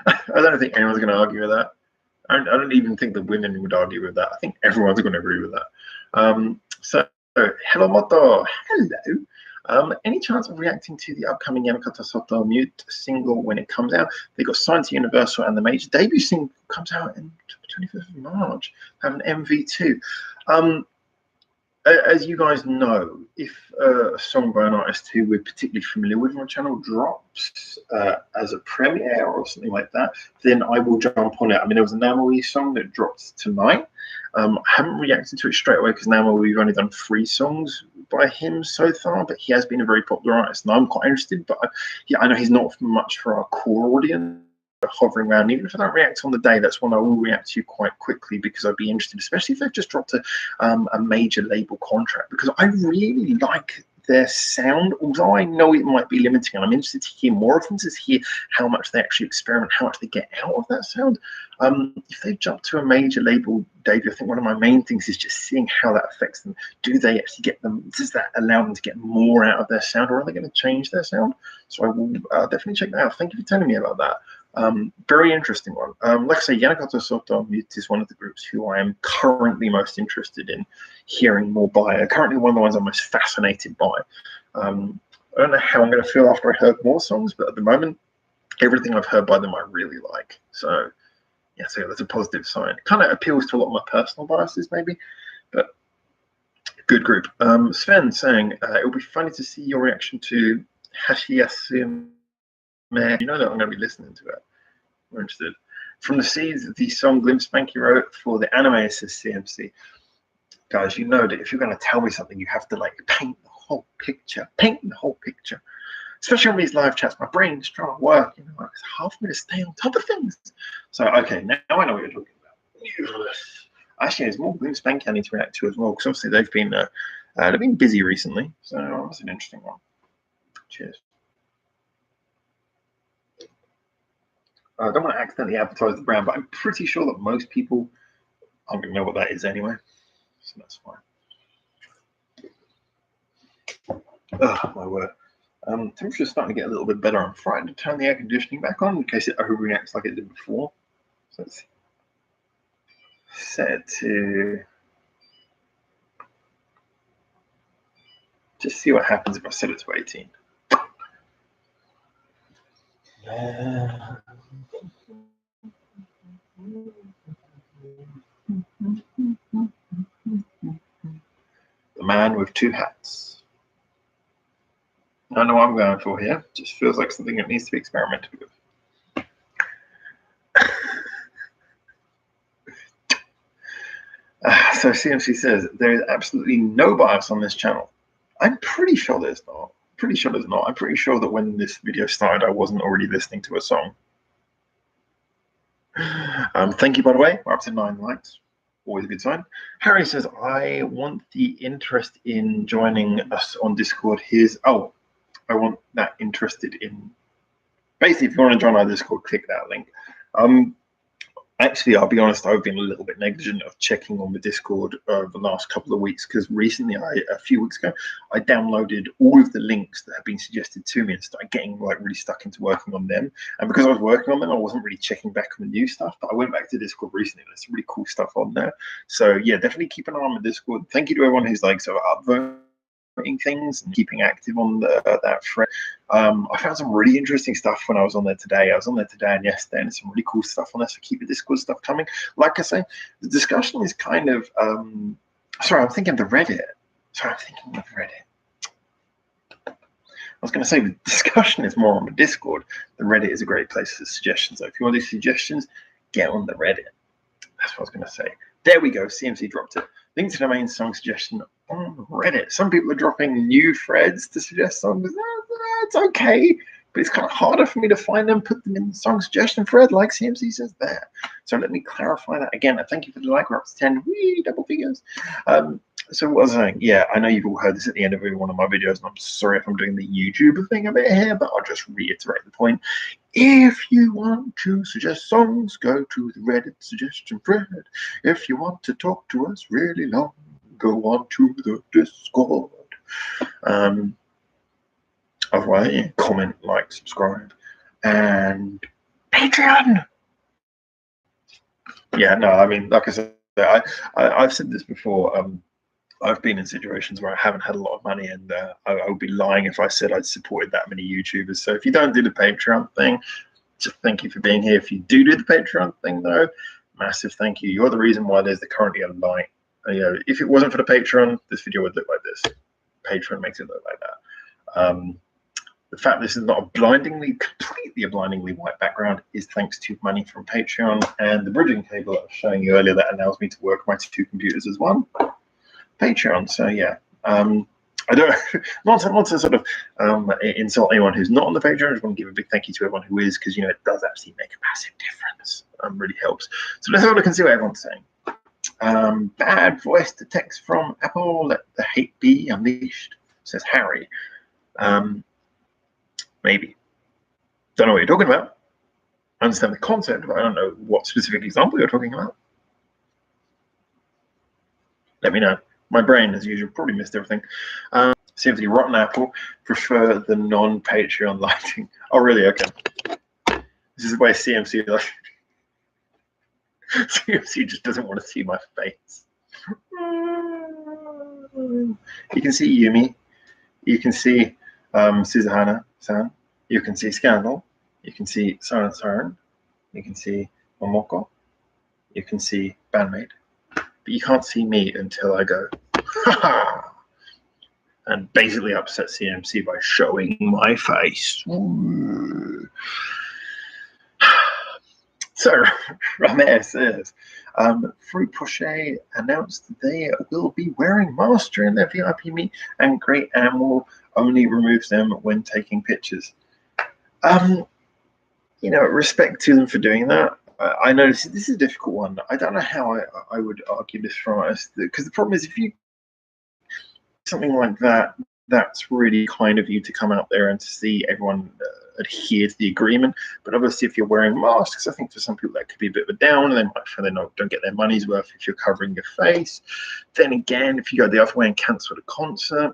Speaker 1: I don't think anyone's going to argue with that. I don't even think the women would argue with that. I think everyone's going to agree with that. So, hello, Moto. Hello. Any chance of reacting to the upcoming Yanakata Soto Mute single when it comes out? They got signed to Universal, and the major debut single comes out in 25th of March. Have an MV too. As you guys know, if a song by an artist who we're particularly familiar with on our channel drops as a premiere or something like that, then I will jump on it. I mean, there was a Namoi song that dropped tonight. I haven't reacted to it straight away because Namoi, we've only done 3 songs by him so far, but he has been a very popular artist, and I'm quite interested. But yeah, I know he's not much for our core audience. Hovering around. Even if I don't react on the day, that's one I will react to quite quickly because I'd be interested, especially if they've just dropped a major label contract, because I really like their sound, although I know it might be limiting, and I'm interested to hear more of them, to hear how much they actually experiment, how much they get out of that sound. If they jump to a major label debut, I think one of my main things is just seeing how that affects them. Do they actually get them? Does that allow them to get more out of their sound, or are they going to change their sound? So I will definitely check that out. Thank you for telling me about that. Very interesting one. Like I say, Yanakata Soto Mute is one of the groups who I am currently most interested in hearing more by. Currently one of the ones I'm most fascinated by. I don't know how I'm going to feel after I heard more songs, but at the moment, everything I've heard by them I really like. So yeah, so that's a positive sign. Kind of appeals to a lot of my personal biases maybe, but good group. Sven saying, it'll be funny to see your reaction to Hashiyasu. You know that I'm going to be listening to it. We're interested. From the Seeds, the song Glimpse Spanky wrote for the anime, says CMC. Guys, you know that if you're going to tell me something, you have to like paint the whole picture. Paint the whole picture. Especially on these live chats, my brain's trying to work. You know, it's hard for me to stay on top of things. So, okay, now I know what you're talking about. Actually, there's more Glimpse Spanky I need to react to as well, because obviously they've been busy recently. So that's an interesting one. Cheers. I don't want to accidentally advertise the brand, but I'm pretty sure that most people aren't going to know what that is anyway. So that's fine. Oh, my word. Temperature's starting to get a little bit better. I'm frightened to turn the air conditioning back on in case it overreacts like it did before. So let's set it to just see what happens if I set it to 18. The man with 2 hats. I know what I'm going for here. Just feels like something that needs to be experimented with. So CMC says, there is absolutely no bias on this channel. I'm pretty sure there's not. I'm pretty sure that when this video started, I wasn't already listening to a song. Thank you, by the way. We're up to 9 likes. Always a good sign. Harry says, I want the interest in joining us on Discord. I want that interested in. Basically, if you want to join our Discord, click that link. Actually, I'll be honest, I've been a little bit negligent of checking on the Discord over the last couple of weeks, because recently, a few weeks ago, I downloaded all of the links that have been suggested to me and started getting like really stuck into working on them. And because I was working on them, I wasn't really checking back on the new stuff, but I went back to Discord recently. There's some really cool stuff on there. So yeah, definitely keep an eye on the Discord. Thank you to everyone who's like sort of upvoting things and keeping active on that thread. I found some really interesting stuff when I was on there today. I was on there today and yesterday, and some really cool stuff on there. So keep the Discord stuff coming. Like I say, the discussion is kind of sorry, I'm thinking of the Reddit. I was going to say the discussion is more on the Discord. The Reddit is a great place for suggestions. So if you want these suggestions, get on the Reddit. That's what I was going to say. There we go. CMC dropped it. Link to the main song suggestion on Reddit. Some people are dropping new threads to suggest songs. It's okay, but it's kind of harder for me to find them, put them in the song suggestion thread like CMC says there. So let me clarify that again. And thank you for the like. We're up to 10. Whee, double figures. So what was I saying? Yeah, I know you've all heard this at the end of every one of my videos, and I'm sorry if I'm doing the YouTuber thing a bit here, but I'll just reiterate the point. If you want to suggest songs, go to the Reddit suggestion thread. If you want to talk to us really long, go on to the Discord. Otherwise, comment, like, subscribe, and Patreon. Yeah, no, I mean, like I said, I've said this before. I've been in situations where I haven't had a lot of money, and I would be lying if I said I'd supported that many YouTubers. So if you don't do the Patreon thing, just thank you for being here. If you do the Patreon thing, though, massive thank you. You're the reason why there's currently a light. If it wasn't for the Patreon, this video would look like this. Patreon makes it look like that. The fact this is not completely blindingly white background is thanks to money from Patreon and the bridging cable that I was showing you earlier that allows me to work my two computers as one. Patreon. So yeah, I don't not to sort of insult anyone who's not on the Patreon. I just want to give a big thank you to everyone who is, because it does actually make a massive difference. Really helps. So let's have a look and see what everyone's saying. Bad voice to text from Apple. Let the hate be unleashed, says Harry. Maybe. Don't know what you're talking about. I understand the concept, but I don't know what specific example you're talking about. Let me know. My brain, as usual, probably missed everything. CMC Rotten Apple prefer the non-Patreon lighting. Oh, really? Okay. This is the way CMC like. CMC just doesn't want to see my face. You can see Yumi. You can see Suzuhana-san. You can see Scandal. You can see Silent Siren. You can see Momoko. You can see Bandmate. But you can't see me until I go, and basically upset CMC by showing my face. So, Ramirez says, Fruit Poche announced they will be wearing masks during their VIP meet, and Great Animal only removes them when taking pictures. Respect to them for doing that. I know this is a difficult one. I don't know how I would argue this from us, because the problem is, if you something like that, that's really kind of you to come out there and to see everyone adhere to the agreement. But obviously, if you're wearing masks, I think for some people that could be a bit of a down, and they might feel they don't get their money's worth if you're covering your face. Then again, if you go the other way and cancel the concert,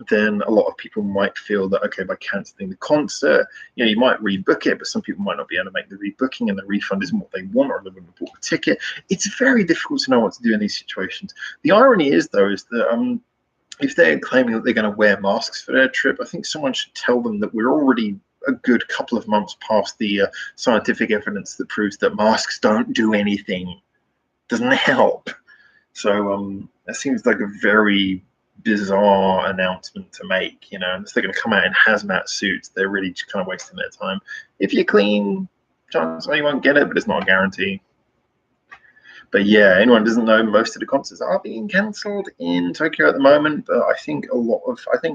Speaker 1: then a lot of people might feel that, okay, by cancelling the concert, you might rebook it, but some people might not be able to make the rebooking, and the refund isn't what they want, or they wouldn't have bought a ticket. It's very difficult to know what to do in these situations. The irony is, though, is that if they're claiming that they're going to wear masks for their trip, I think someone should tell them that we're already a good couple of months past the scientific evidence that proves that masks don't do anything, doesn't help. So that seems like a very bizarre announcement to make, unless they're going to come out in hazmat suits. They're really just kind of wasting their time. If you're clean, chances are you won't get it, but it's not a guarantee. But yeah, anyone who doesn't know, most of the concerts are being cancelled in Tokyo at the moment. But I think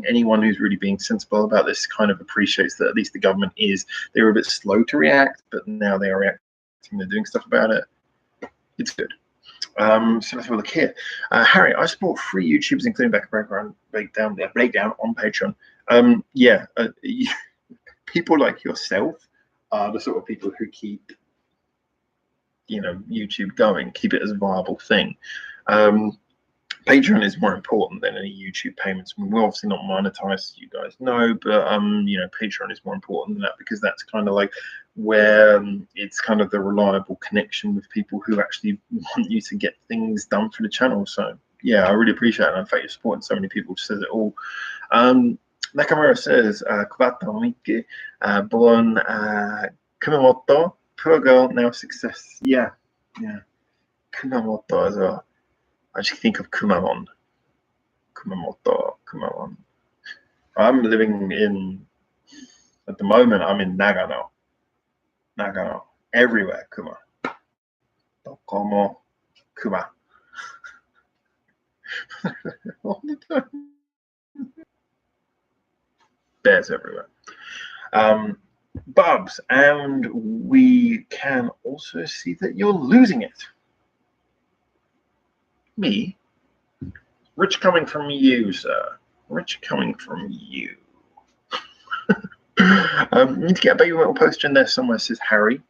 Speaker 1: anyone who's really being sensible about this kind of appreciates that at least the government they were a bit slow to react, but now they are reacting, they're doing stuff about it. It's good. So let's have a look here. Harry, I support free YouTubers, including Breakdown on Patreon. People like yourself are the sort of people who keep YouTube going, keep it as a viable thing. Patreon is more important than any YouTube payments. We're obviously not monetized, as you guys know, but Patreon is more important than that, because that's kind of like where it's kind of the reliable connection with people who actually want you to get things done for the channel. So yeah, I really appreciate it. And in fact, you're supporting so many people, says it all. Nakamura says, Kubata born Kumamoto, poor girl, now success. Yeah. Kumamoto as well. I just think of Kumamoto. I'm living at the moment, I'm in Nagano. Everywhere, Kuma. Dokomo, Kuma. All the time. Bears everywhere. Bubs, and we can also see that you're losing it. Me? Rich coming from you, sir. Rich coming from you. Need to get a baby metal poster in there somewhere, says Harry.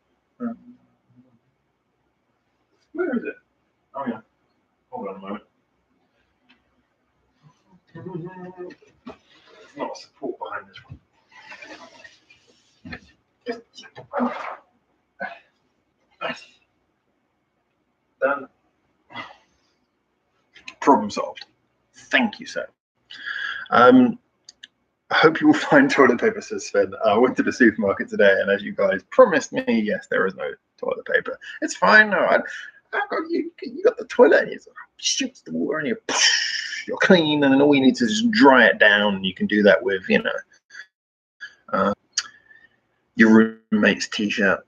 Speaker 1: Where is it? Oh, yeah. Hold on a moment. Not support behind this one. Done. Problem solved. Thank you, sir. I hope you will find toilet paper, says Sven. I went to the supermarket today, and as you guys promised me, yes, there is no toilet paper. It's fine. No, you got the toilet, and you shoot the water, and you're clean, and then all you need to do is dry it down. And you can do that with, your roommate's t-shirt.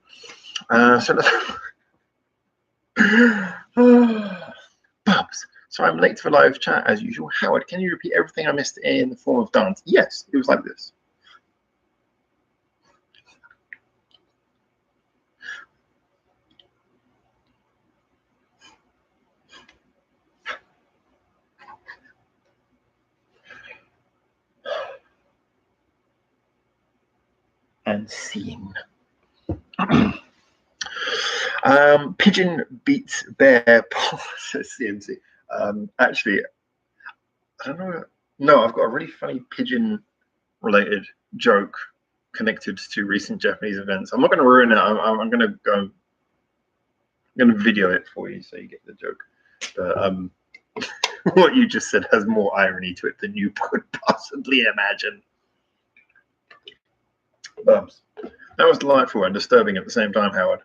Speaker 1: Bubs. So I'm late for live chat as usual. Howard, can you repeat everything I missed in the form of dance? Yes, it was like this. And scene. Pigeon beats bear, says CMC. Actually, I don't know. No, I've got a really funny pigeon-related joke connected to recent Japanese events. I'm not going to ruin it. I'm going to go. I'm going to video it for you so you get the joke. But what you just said has more irony to it than you could possibly imagine. Bubs. That was delightful and disturbing at the same time, Howard.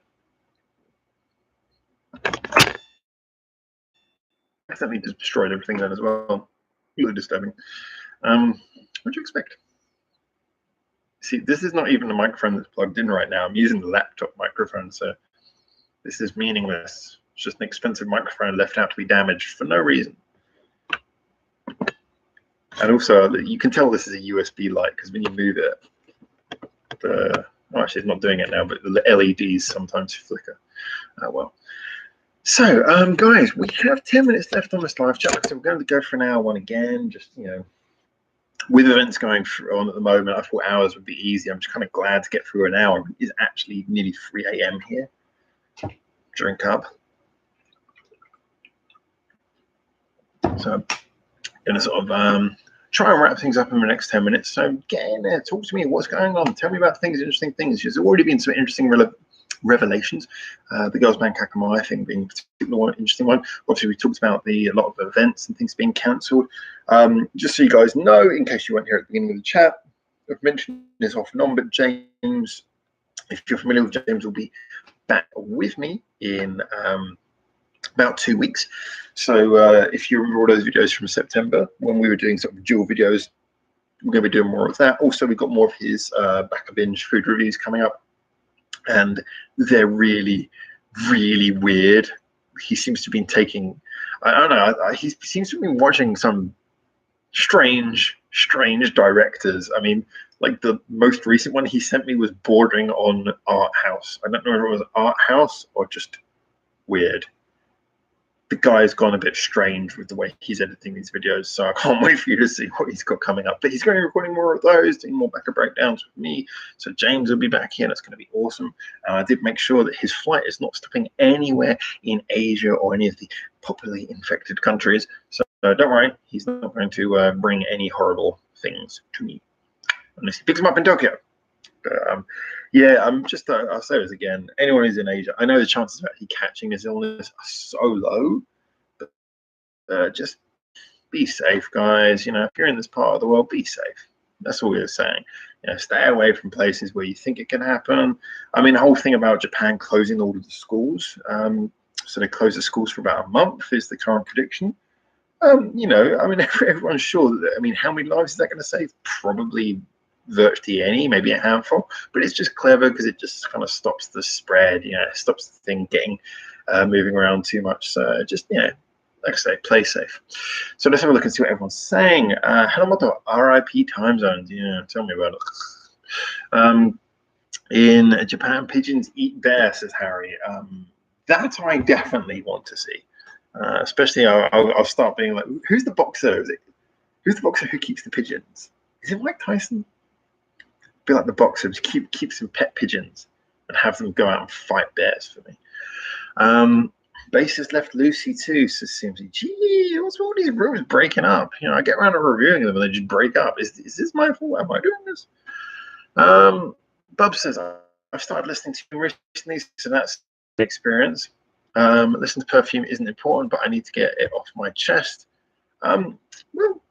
Speaker 1: Accidentally destroyed everything then as well. Really disturbing. What do you expect? See, this is not even a microphone that's plugged in right now. I'm using the laptop microphone, so this is meaningless. It's just an expensive microphone left out to be damaged for no reason. And also, you can tell this is a USB light because when you move it, actually, it's not doing it now, but the LEDs sometimes flicker. Oh well. So, guys, we have 10 minutes left on this live chat, so we're going to go for an hour one again. Just, with events going on at the moment, I thought hours would be easy. I'm just kind of glad to get through an hour. It's actually nearly 3 a.m. here. Drink up. So, I'm going to sort of try and wrap things up in the next 10 minutes. So, get in there, talk to me. What's going on? Tell me about things, interesting things. There's already been some interesting revelations. The Girls Band Kakamai thing being a particular one, interesting one. Obviously, we talked about a lot of events and things being cancelled. Just so you guys know, in case you weren't here at the beginning of the chat, I've mentioned this off and on, but James, if you're familiar with James, will be back with me in about 2 weeks. So if you remember all those videos from September when we were doing sort of dual videos, we're going to be doing more of that. Also, we've got more of his Back of Binge food reviews coming up. And they're really, really weird. He seems to have been taking, I don't know, he seems to have been watching some strange directors. I mean, like the most recent one he sent me was bordering on Art House. I don't know if it was Art House or just weird. The guy's gone a bit strange with the way he's editing these videos, so I can't wait for you to see what he's got coming up. But he's going to be recording more of those, doing more Backer breakdowns with me. So James will be back here. That's going to be awesome. I did make sure that his flight is not stopping anywhere in Asia or any of the popularly infected countries. So don't worry, he's not going to bring any horrible things to me unless he picks them up in Tokyo. Yeah, I'm just, I'll say this again. Anyone who's in Asia, I know the chances of actually catching this illness are so low, but just be safe, guys. If you're in this part of the world, be safe. That's all we're saying. Stay away from places where you think it can happen. I mean, the whole thing about Japan closing all of the schools, so they close the schools for about a month is the current prediction. I mean, everyone's sure that, how many lives is that going to save? Probably virtually any, maybe a handful, but it's just clever because it just kind of stops the spread, stops the thing getting moving around too much. So just like I say, play safe. So let's have a look and see what everyone's saying. Hanamoto, RIP time zones. Yeah, tell me about it. In Japan, pigeons eat bear, says Harry. That I definitely want to see. Especially, I'll start being like, who's the boxer? Who's the boxer who keeps the pigeons? Is it Mike Tyson? Be like the boxer, just keep some pet pigeons and have them go out and fight bears for me. Basis left Lucy too, says Simsy. Gee, what's all these rooms breaking up? You know, I get around to reviewing them and they just break up. Is this my fault? Am I doing this? Bub says, I've started listening to him recently, so that's the experience. Listen to Perfume isn't important, but I need to get it off my chest. Well,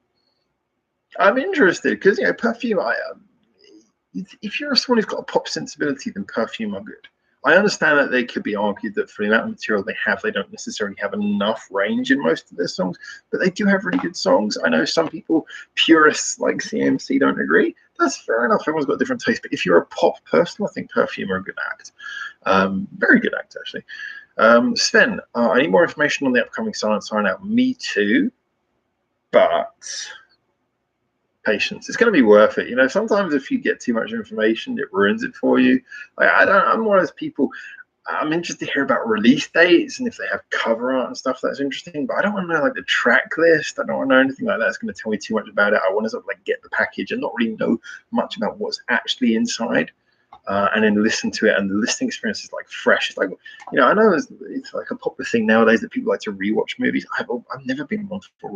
Speaker 1: I'm interested because, you know, Perfume, if you're someone who's got a pop sensibility, then Perfume are good. I understand that they could be argued that for the amount of material they have, they don't necessarily have enough range in most of their songs, but they do have really good songs. I know some people, purists like CMC, don't agree. That's fair enough. Everyone's got a different taste. But if you're a pop person, I think Perfume are a good act. Very good act, actually. Sven, I need more information on the upcoming Silent Siren album. Me too, but patience. It's going to be worth it. You know, sometimes if you get too much information, it ruins it for you. Like, I'm one of those people. I'm interested to hear about release dates and if they have cover art and stuff. That's interesting, but I don't want to know like the track list. I don't want to know anything like that. It's going to tell me too much about it. I want to sort of like get the package and not really know much about what's actually inside, and then listen to it. And the listening experience is like fresh. It's like, you know, I know it's like a popular thing nowadays that people like to rewatch movies. I've never been one for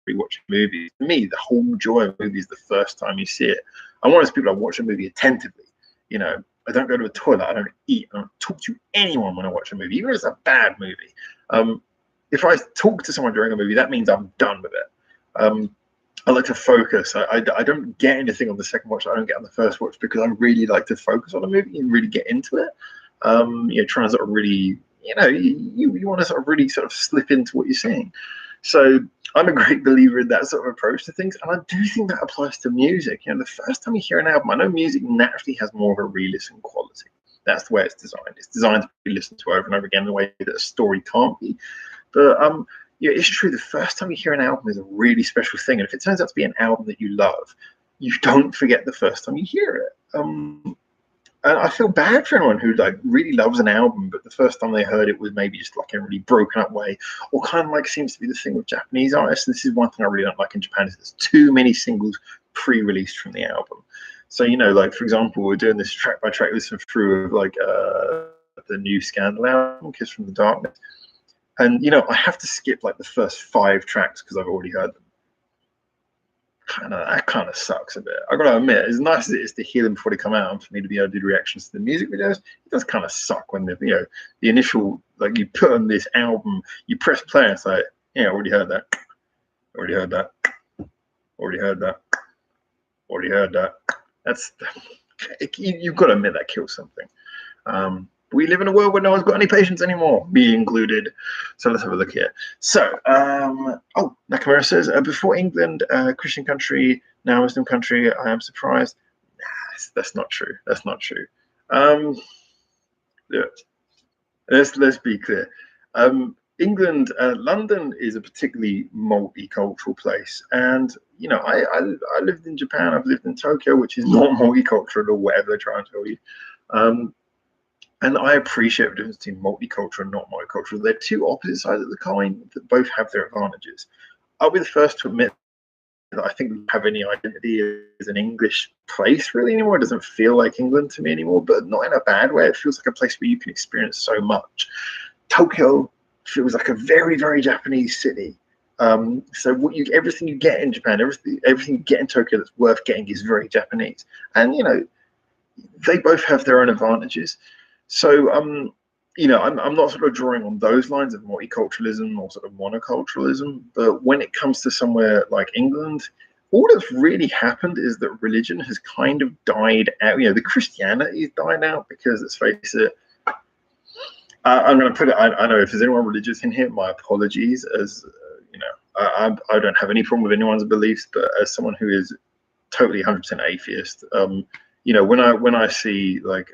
Speaker 1: rewatching movies. For me, the whole joy of a movie is the first time you see it. I'm one of those people that watch a movie attentively. You know, I don't go to a toilet. I don't eat. I don't talk to anyone when I watch a movie, even if it's a bad movie. If I talk to someone during a movie, that means I'm done with it. I like to focus. I don't get anything on the second watch that I don't get on the first watch because I really like to focus on a movie and really get into it. You know, trying to sort of really, you know, you want to sort of really sort of slip into what you're seeing. So I'm a great believer in that sort of approach to things, and I do think that applies to music. You know, the first time you hear an album, I know music naturally has more of a re-listen quality. That's the way it's designed. It's designed to be listened to over and over again in a way that a story can't be. But yeah, it's true. The first time you hear an album is a really special thing, and if it turns out to be an album that you love, you don't forget the first time you hear it. And I feel bad for anyone who like really loves an album, but the first time they heard it was maybe just like in a really broken up way, or kind of like seems to be the thing with Japanese artists. This is one thing I really don't like in Japan is there's too many singles pre-released from the album. So, you know, like for example, we're doing this track by track listen through of like the new Scandal album, Kiss from the Darkness, and you know I have to skip like the first 5 tracks because I've already heard them. That kind of sucks a bit. I gotta admit, as nice as it is to hear them before they come out and for me to be able to do reactions to the music videos, it does kind of suck when the initial, like, you put on this album, you press play and it's like, yeah, already heard that, already heard that, already heard that, already heard that. That's you've got to admit that kills something. We live in a world where no one's got any patience anymore, me included. So let's have a look here. So, Nakamura says, before England, Christian country, now Muslim country, I am surprised. Nah, that's not true. That's not true. Let's be clear. England, London is a particularly multicultural place. And, you know, I lived in Japan, I've lived in Tokyo, which is not multicultural or whatever they try and tell you. And I appreciate the difference between multicultural and not multicultural. They're two opposite sides of the coin that both have their advantages. I'll be the first to admit that I think we have any identity as an English place really anymore. It doesn't feel like England to me anymore, but not in a bad way. It feels like a place where you can experience so much. Tokyo feels like a very, very Japanese city. So everything you get in Japan, everything you get in Tokyo that's worth getting is very Japanese. And, you know, they both have their own advantages. So, you know, I'm not sort of drawing on those lines of multiculturalism or sort of monoculturalism, but when it comes to somewhere like England, all that's really happened is that religion has kind of died out. You know, the Christianity has died out because, let's face it, I'm going to put it, I know if there's anyone religious in here, my apologies, as, you know, I don't have any problem with anyone's beliefs, but as someone who is totally 100% atheist, you know, when I see like,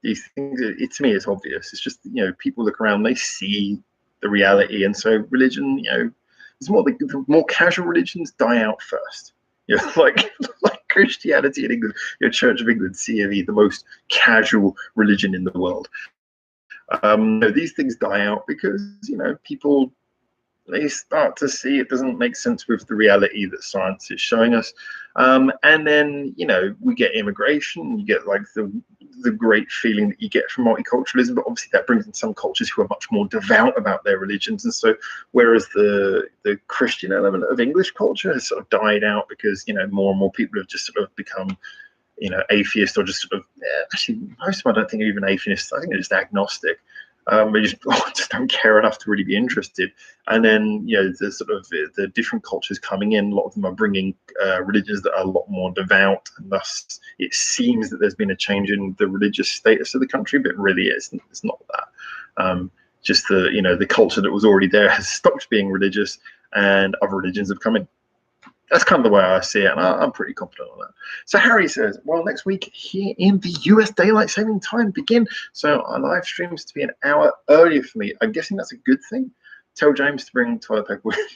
Speaker 1: these things, to me, it's obvious. It's just, you know, people look around, they see the reality. And so religion, it's more the more casual religions die out first. Like Christianity in England, Church of England, CME, the most casual religion in the world. These things die out because people, they start to see it doesn't make sense with the reality that science is showing us. And then, we get immigration, you get like the great feeling that you get from multiculturalism, but obviously that brings in some cultures who are much more devout about their religions. And so whereas the Christian element of English culture has sort of died out because, more and more people have just sort of become, atheist, or just sort of, actually, most of them I don't think are even atheists. I think they're just agnostic. They just don't care enough to really be interested. And then, the sort of the different cultures coming in, a lot of them are bringing religions that are a lot more devout, and thus it seems that there's been a change in the religious status of the country, but really it's not that. Just the culture that was already there has stopped being religious, and other religions have come in. That's kind of the way I see it, and I'm pretty confident on that. So Harry says, well, next week here in the US daylight saving time begin. So our live streams to be an hour earlier for me. I'm guessing that's a good thing. Tell James to bring toilet paper with him.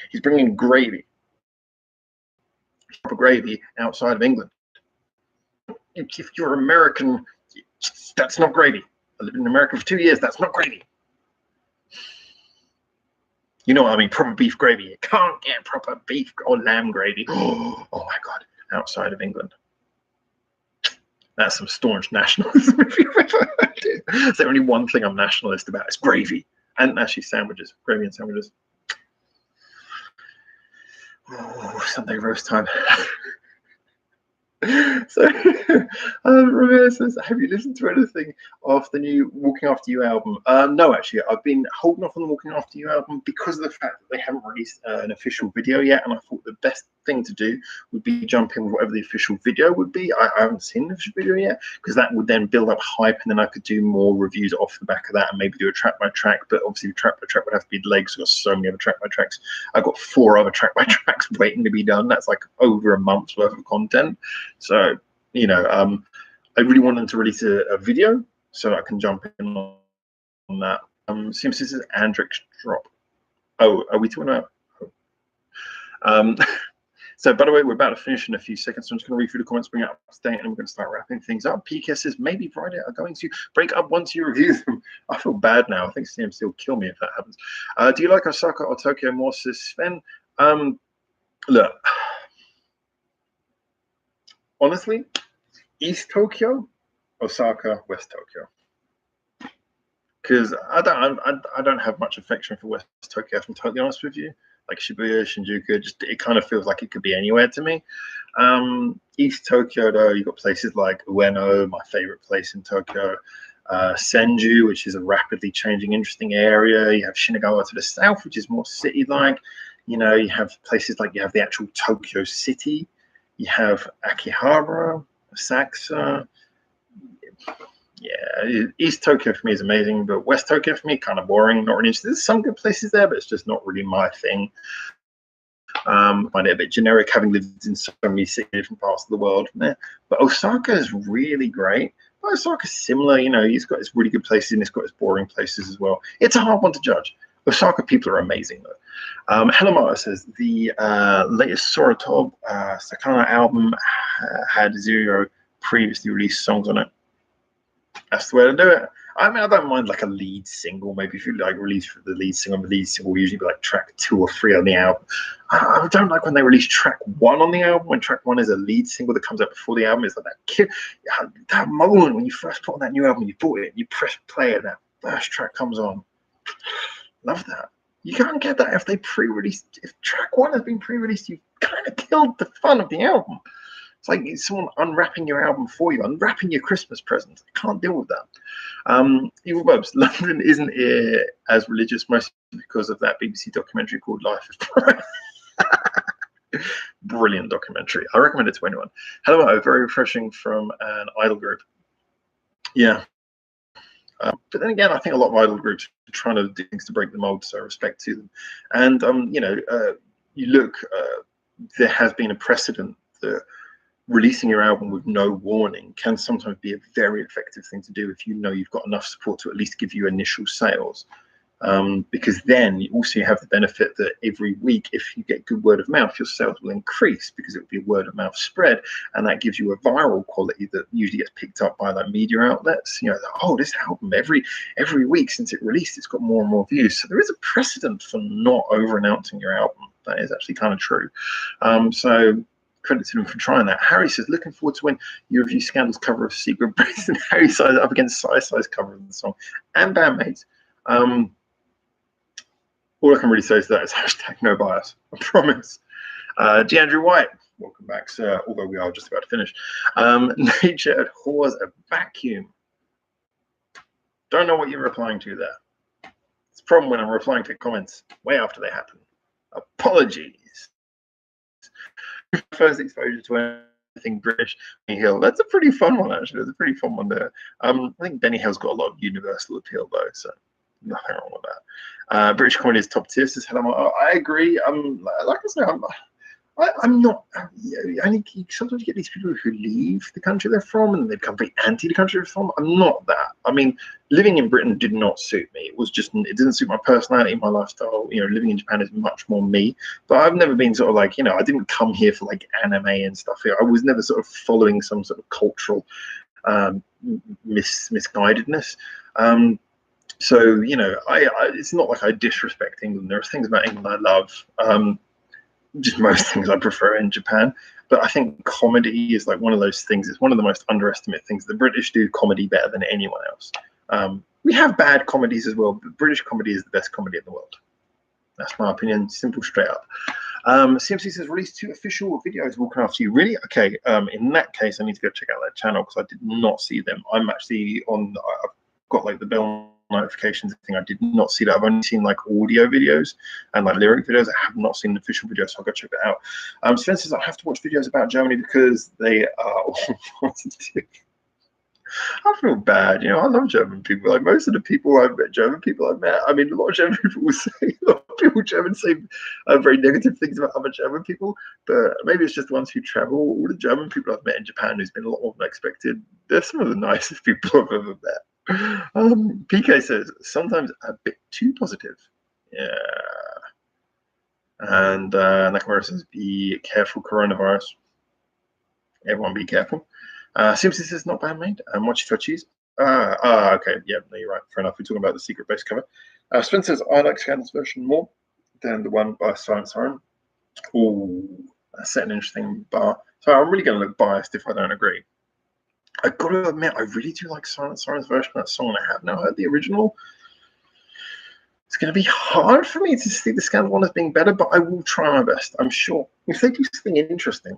Speaker 1: He's bringing gravy. Proper gravy outside of England. If you're American, that's not gravy. I lived in America for 2 years. That's not gravy. You know what I mean? Proper beef gravy. You can't get proper beef or lamb gravy. Oh my God. Outside of England. That's some staunch nationalism if you've ever heard it. Is there only one thing I'm nationalist about? It's gravy. And actually sandwiches. Gravy and sandwiches. Oh, Sunday roast time. So Romeo says, have you listened to anything of the new Walking After You album? No, actually, I've been holding off on the Walking After You album because of the fact that they haven't released an official video yet, and I thought the best thing to do would be jump in with whatever the official video would be. I haven't seen the official video yet, because that would then build up hype, and then I could do more reviews off the back of that and maybe do a track by track. But obviously track by track would have to be delayed because I've got so many other track by tracks. I've got 4 other track by tracks waiting to be done. That's like over a month's worth of content. So I really want them to release a video so I can jump in on that. Seems this is Andrix drop. Oh, are we talking about? So, by the way, we're about to finish in a few seconds. So I'm just going to read through the comments, bring it up to date, and we're going to start wrapping things up. PK says, maybe Friday are going to break up once you review them. I feel bad now. I think CMC will kill me if that happens. Do you like Osaka or Tokyo more, says Sven? Look, honestly, East Tokyo, Osaka, West Tokyo. Because I don't have much affection for West Tokyo, if I'm totally honest with you. Like Shibuya, Shinjuku, it kind of feels like it could be anywhere to me. East Tokyo, though, you've got places like Ueno, my favorite place in Tokyo, Senju, which is a rapidly changing, interesting area. You have Shinagawa to the south, which is more city-like. You have places like, you have the actual Tokyo city. You have Akihabara, Asakusa. Yeah, East Tokyo for me is amazing, but West Tokyo for me kind of boring. Not really interested. There's some good places there, but it's just not really my thing. I find it a bit generic, having lived in so many different parts of the world. But Osaka is really great. But Osaka's similar, it's got its really good places and it's got its boring places as well. It's a hard one to judge. Osaka people are amazing though. Hello says the latest Soratob Sakana album had 0 previously released songs on it. That's the way to do it. I mean, I don't mind like a lead single. Maybe if you like release the lead single will usually be like track 2 or 3 on the album. I don't like when they release track 1 on the album. When track 1 is a lead single that comes out before the album. It's like that moment when you first put on that new album, you bought it, you press play, and that first track comes on. Love that. You can't get that if they pre-released. If track 1 has been pre-released, you've kind of killed the fun of the album. It's like someone unwrapping your album for you, unwrapping your Christmas present. I can't deal with that. Evil Bubs, London isn't as religious, mostly because of that BBC documentary called Life of Brian. Brilliant documentary. I recommend it to anyone. Hello, very refreshing from an idol group. Yeah. But then again, I think a lot of idol groups are trying to do things to break the mold, so respect to them. And, you look, there has been a precedent that releasing your album with no warning can sometimes be a very effective thing to do if you know you've got enough support to at least give you initial sales. because then you also have the benefit that every week, if you get good word of mouth, your sales will increase because it will be a word of mouth spread, and that gives you a viral quality that usually gets picked up by like media outlets. You know, oh, this album every week since it released, it's got more and more views. So there is a precedent for not over announcing your album. That is actually kind of true. So credit to them for trying that. Harry says, looking forward to when you review Scandal's cover of Secret Breath and Harry Size up against Size cover of the song and Bandmates. All I can really say is that is hashtag no bias. I promise. G. Andrew White, welcome back, sir. Although we are just about to finish. Nature abhors a vacuum. Don't know what you're replying to there. It's a problem when I'm replying to comments way after they happen. Apologies. First exposure to anything British, Benny Hill. That's a pretty fun one, actually. There's a pretty fun one there. I think Benny Hill's got a lot of universal appeal, though, so nothing wrong with that. British comedy is top tier, says Hello. I agree. Like I say, I'm not. I think sometimes you get these people who leave the country they're from and they become very anti the country they're from. I'm not that. I mean, living in Britain did not suit me. It didn't suit my personality, my lifestyle. You know, living in Japan is much more me. But I've never been sort of like, you know, I didn't come here for like anime and stuff here. I was never sort of following some sort of cultural misguidedness. So, you know, it's not like I disrespect England. There are things about England I love. Just most things I prefer in Japan. But I think comedy is like one of those things. It's one of the most underestimated things. The British do comedy better than anyone else. We have bad comedies as well, but British comedy is the best comedy in the world. That's my opinion, simple, straight up. CMC says, release 2 official videos walking after you. Really? Okay, in that case, I need to go check out that channel because I did not see them. I'm actually I've got like the bell notifications thing. I did not see that. I've only seen like audio videos and like lyric videos. I have not seen the official videos, so I'll go check that out. Spencer says, I have to watch videos about Germany because they are all positive. I feel bad, you know. I love German people. Like most of the people I've met, German people I've met. I mean, a lot of German people will say, a lot of people German say very negative things about other German people, but maybe it's just the ones who travel. All the German people I've met in Japan who's been a lot more than expected. They're some of the nicest people I've ever met. PK says sometimes a bit too positive. Yeah. And Nakamura says, be careful, coronavirus. Everyone be careful. Simpson says, not bad, mate. Mochi cheese. Okay. Yeah, no, you're right. Fair enough. We're talking about the secret base cover. Spencer says, I like Scandal's version more than the one by Silent Siren. Oh, that's an interesting bar. So I'm really going to look biased if I don't agree. I've got to admit, I really do like Silent Siren's version of that song, and I have now heard the original. It's going to be hard for me to see the Scandal one as being better, but I will try my best, I'm sure. If they do something interesting,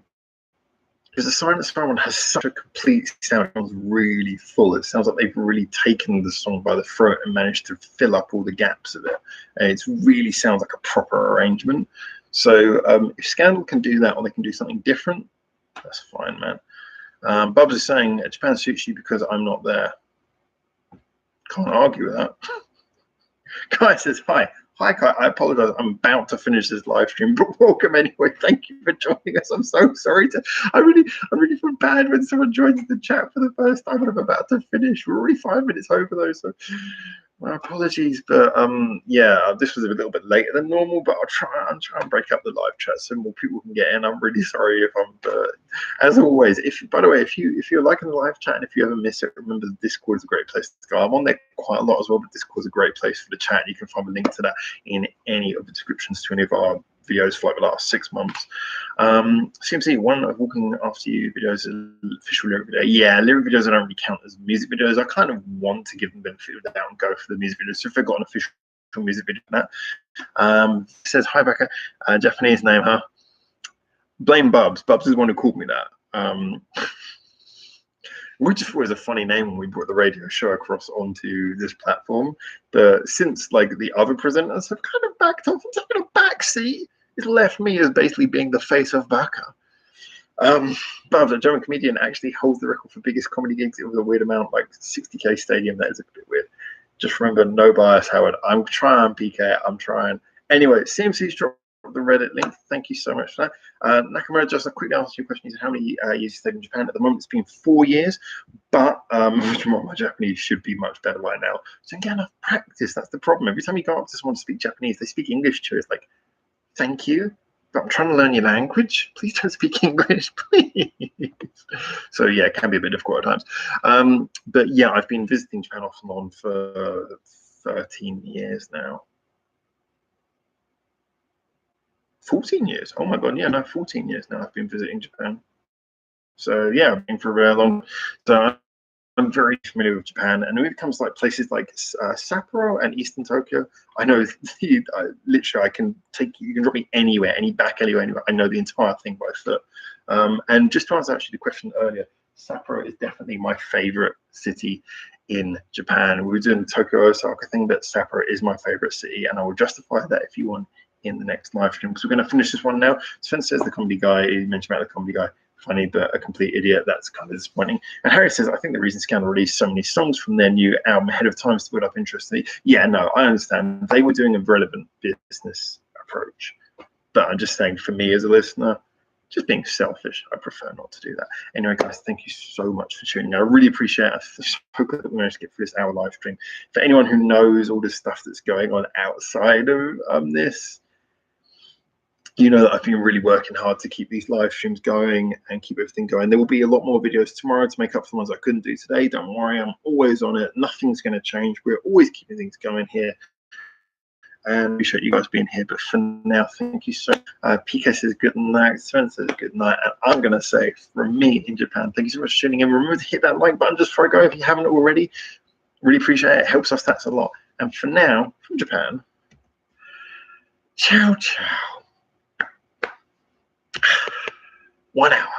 Speaker 1: because the Silent Siren one has such a complete sound, it sounds really full. It sounds like they've really taken the song by the throat and managed to fill up all the gaps of it. And it really sounds like a proper arrangement. So if Scandal can do that, or they can do something different, that's fine, man. Bubs is saying, Japan suits you because I'm not there. Can't argue with that. Kai says, hi. Hi, Kai. I apologize. I'm about to finish this live stream, but welcome anyway. Thank you for joining us. I'm so sorry I really feel bad when someone joins the chat for the first time and I'm about to finish. We're already 5 minutes over though, so my apologies. But yeah, this was a little bit later than normal, but I'll try and break up the live chat so more people can get in. I'm really sorry if I'm as always, by the way, if you're liking the live chat and if you ever miss it, remember Discord is a great place to go. I'm on there quite a lot as well, but Discord is a great place for the chat. You can find a link to that in any of the descriptions to any of our videos for like the last 6 months. CMC, one of Walking After You videos, official lyric video. Yeah, lyric videos I don't really count as music videos. I kind of want to give them the benefit of the doubt and go for the music videos. So if they've got an official music video for that. Says, hi Becca, Japanese name, huh? Blame Bubs. Bubs is the one who called me that. We just thought it was a funny name when we brought the radio show across onto this platform. But since like the other presenters have kind of backed off and taken a backseat, it's left me as basically being the face of Baka. Bubs, a German comedian, actually holds the record for biggest comedy gigs. It was a weird amount, like 60k stadium. That is a bit weird. Just remember, no bias, Howard. I'm trying, PK. I'm trying. Anyway, CMC's dropped the Reddit link. Thank you so much for that. Nakamura, just a quick answer to your question is how many years you stayed in Japan? At the moment, it's been 4 years, but my Japanese should be much better by now. So again, enough practice. That's the problem. Every time you go up to someone to speak Japanese, they speak English to you. It's like, thank you, but I'm trying to learn your language. Please don't speak English, please. So yeah, it can be a bit difficult at times. But yeah, I've been visiting Japan off and on for 13 years now. 14 years. Oh my god, yeah, no, 14 years now I've been visiting Japan. So yeah, I've been for a very long time. I'm very familiar with Japan, and when it comes to like places like Sapporo and Eastern Tokyo, I know literally I can take you can drop me anywhere, any back alleyway, anywhere. I know the entire thing by foot. And just to answer actually the question earlier, Sapporo is definitely my favorite city in Japan. We were doing the Tokyo Osaka thing, but Sapporo is my favorite city, and I will justify that if you want in the next live stream, because we're going to finish this one now. Spencer says the comedy guy, he mentioned about the comedy guy, funny but a complete idiot. That's kind of disappointing. And Harry says, I think the reason Scandal released so many songs from their new album ahead of time is to build up interest. Yeah, no, I understand. They were doing a relevant business approach. But I'm just saying, for me as a listener, just being selfish, I prefer not to do that. Anyway, guys, thank you so much for tuning in. I really appreciate it. I'm so glad that we managed to get through this hour live stream. For anyone who knows all the stuff that's going on outside of this, you know that I've been really working hard to keep these live streams going and keep everything going. There will be a lot more videos tomorrow to make up for the ones I couldn't do today. Don't worry, I'm always on it. Nothing's going to change. We're always keeping things going here. And I appreciate you guys being here. But for now, thank you so much. PK says good night. Spencer says good night. And I'm going to say, from me in Japan, thank you so much for tuning in. Remember to hit that like button just before I go if you haven't already. Really appreciate it. It helps our stats a lot. And for now, from Japan, ciao, ciao. 1 hour.